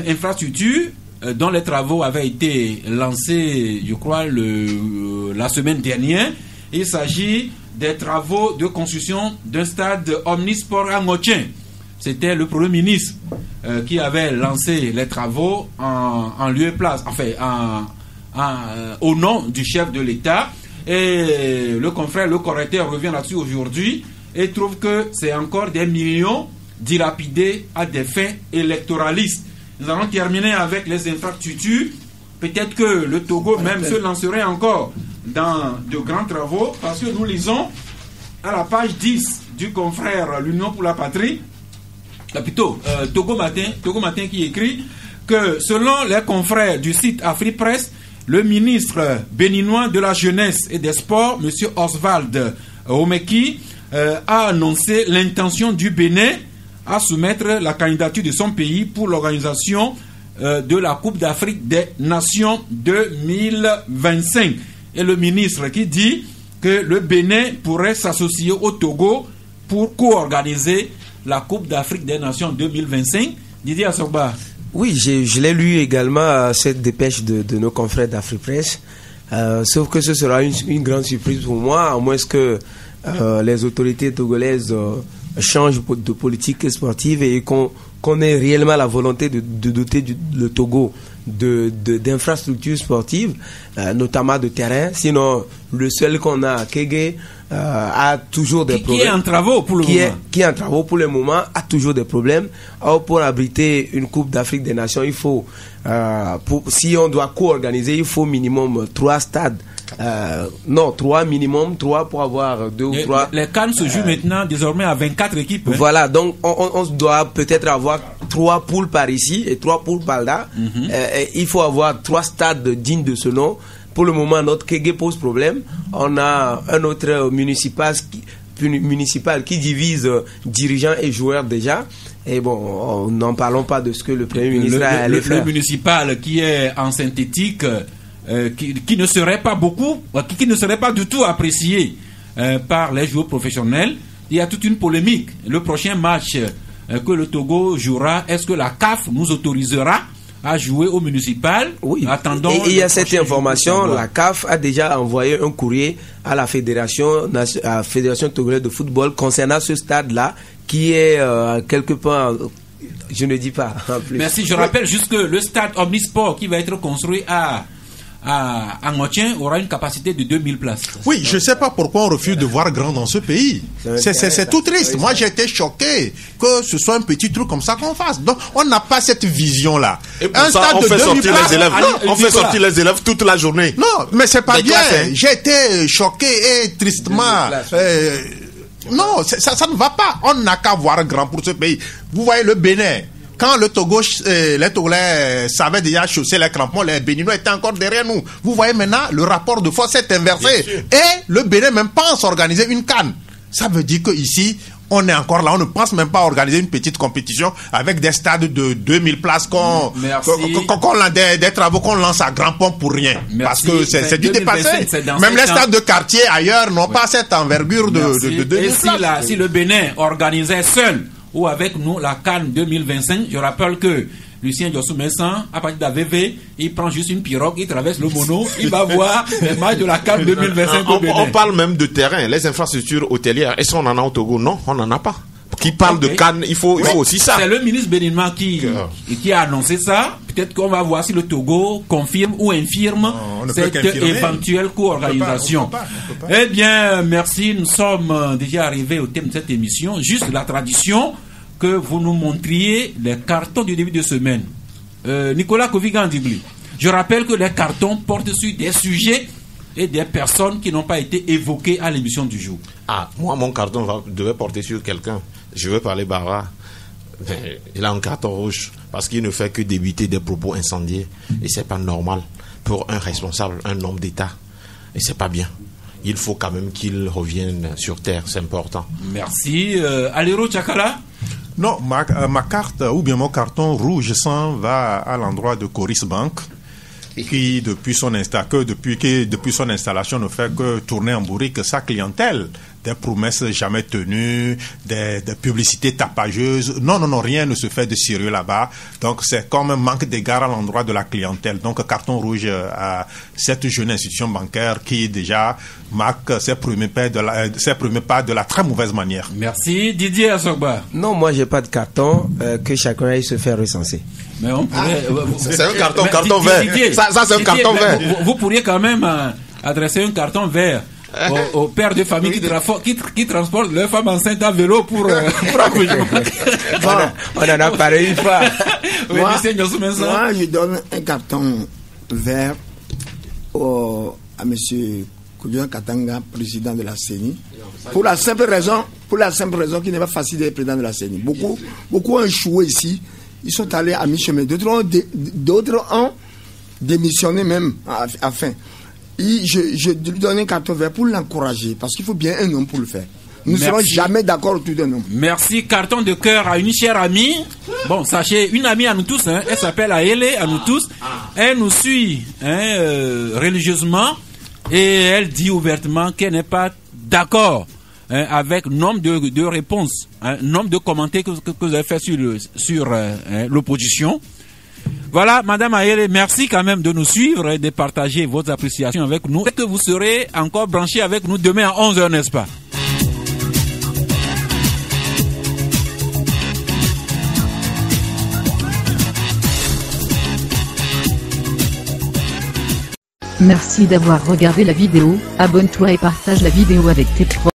infrastructure dont les travaux avaient été lancés, je crois, la semaine dernière. Il s'agit des travaux de construction d'un stade omnisport à Ngotien. C'était le Premier ministre qui avait lancé les travaux en lieu et place, enfin, au nom du chef de l'État. Et le confrère, le correcteur revient là-dessus aujourd'hui et trouve que c'est encore des millions dilapidés à des fins électoralistes. Nous allons terminer avec les infrastructures. Peut-être que le Togo même se lancerait encore dans de grands travaux, parce que nous lisons à la page 10 du confrère L'Union pour la Patrie, plutôt Togo Matin qui écrit que selon les confrères du site AfriPresse, le ministre béninois de la Jeunesse et des Sports, M. Oswald Omeki, a annoncé l'intention du Bénin à soumettre la candidature de son pays pour l'organisation de la Coupe d'Afrique des Nations 2025. Et le ministre qui dit que le Bénin pourrait s'associer au Togo pour co-organiser la Coupe d'Afrique des Nations 2025. Didier Assoba. Oui, je l'ai lu également, cette dépêche de nos confrères d'AfriPresse. Sauf que ce sera une grande surprise pour moi, à moins que les autorités togolaises changent de politique sportive et qu'on ait réellement la volonté de doter le Togo d'infrastructures sportives, notamment de terrain. Sinon, le seul qu'on a, Kégué, a toujours des problèmes. Qui est en travaux pour le moment. Qui est en travaux pour le moment, a toujours des problèmes. Or, pour abriter une Coupe d'Afrique des Nations, il faut, si on doit co-organiser, il faut minimum 3 stades. 3 minimum, 3 pour avoir 2 ou 3. Les CAN se jouent maintenant désormais à 24 équipes. Hein. Voilà, donc on doit peut-être avoir 3 poules par ici et 3 poules par là. Il faut avoir 3 stades dignes de ce nom. Pour le moment, notre Kégué pose problème. On a un autre municipal qui divise dirigeants et joueurs déjà. Et bon, n'en parlons pas de ce que le Premier ministre a allé faire. Le municipal qui est en synthétique, qui ne serait pas qui ne serait pas du tout apprécié par les joueurs professionnels. Il y a toute une polémique. Le prochain match que le Togo jouera, est-ce que la CAF nous autorisera à jouer au municipal? Oui. Attendons. Et il y a cette information, la CAF a déjà envoyé un courrier à la fédération togolaise de football concernant ce stade-là, qui est quelque part, je ne dis pas en plus. Merci, je rappelle juste que le stade Omnisport qui va être construit à Ngotien aura une capacité de 2000 places. Oui, je ne sais pas pourquoi on refuse de voir grand dans ce pays. C'est tout triste. Moi, j'ai été choqué que ce soit un petit truc comme ça qu'on fasse. Donc, on n'a pas cette vision-là. Et pour un ça, on fait sortir les élèves. On fait sortir les élèves toute la journée. Non, mais c'est pas bien. J'ai été choqué et tristement. Non, ça ne va pas. On n'a qu'à voir grand pour ce pays. Vous voyez le Bénin. Quand les Togolais savaient déjà chausser les crampons, les Béninois étaient encore derrière nous. Vous voyez maintenant, le rapport de force est inversé. Et le Bénin même pense organiser une CAN. Ça veut dire qu'ici, on est encore là. On ne pense même pas à organiser une petite compétition avec des stades de 2000 places des travaux qu'on lance à grands ponts pour rien. Merci. Parce que c'est du dépassé. Même les stades de quartier ailleurs n'ont pas cette envergure de 2000 places. Si le Bénin organisait seul ou avec nous la CAN 2025, je rappelle que Lucien Diossou-Messan, à partir d'AVV, il prend juste une pirogue, il traverse le mono, il va voir les matchs de la CAN 2025 au Bénin. On parle même de terrain, les infrastructures hôtelières. Est-ce qu'on en a au Togo? Non, on n'en a pas. Qui parle de CAN, il faut aussi ça. C'est le ministre béninois qui a annoncé ça. Peut-être qu'on va voir si le Togo confirme ou infirme cette éventuelle co-organisation. Eh bien, merci. Nous sommes déjà arrivés au thème de cette émission. Juste la tradition que vous nous montriez les cartons du début de semaine. Nicolas Kovigan-Dibli. Je rappelle que les cartons portent sur des sujets et des personnes qui n'ont pas été évoquées à l'émission du jour. Moi, mon carton devait porter sur quelqu'un. Je veux parler Bara. il a un carton rouge parce qu'il ne fait que débiter des propos incendiés. Et c'est pas normal pour un responsable, un homme d'État. Et c'est pas bien. Il faut quand même qu'il revienne sur terre, c'est important. Merci. Aliro Tchakala? Non, ma carte ou bien mon carton rouge s'en va à l'endroit de Coris Bank, qui depuis son installation ne fait que tourner en bourrique sa clientèle. Des promesses jamais tenues, des publicités tapageuses. Non, rien ne se fait de sérieux là-bas. Donc c'est comme un manque d'égard à l'endroit de la clientèle. Donc carton rouge à cette jeune institution bancaire qui déjà marque ses premiers pas de la très mauvaise manière. Merci. Didier Assogba? Non, moi j'ai pas de carton, que chacun aille se faire recenser. Mais on pourrait, c'est un carton vert. Didier, ça c'est un carton vert. Vous pourriez quand même adresser un carton vert aux pères de famille qui transportent leurs femmes enceintes à vélo pour on en a parlé une fois. Moi, je donne un carton vert à monsieur Koudian Katanga, président de la CENI, pour la simple raison qu'il n'est pas facile d'être président de la CENI. Beaucoup ont échoué ici. Ils sont allés à mi-chemin. D'autres ont démissionné même afin. Je lui donne un carton vert pour l'encourager, parce qu'il faut bien un homme pour le faire. Nous ne serons jamais d'accord autour d'un homme. Merci. Carton de cœur à une chère amie. Bon, sachez, une amie à nous tous, elle s'appelle Aele, à nous tous. Elle nous suit religieusement et elle dit ouvertement qu'elle n'est pas d'accord avec nombre de réponses, nombre de commentaires que vous avez fait sur l'opposition. Voilà, Madame Aele, merci quand même de nous suivre et de partager votre appréciation avec nous. Et que vous serez encore branchés avec nous demain à 11h, n'est-ce pas? Merci d'avoir regardé la vidéo, abonne-toi et partage la vidéo avec tes proches.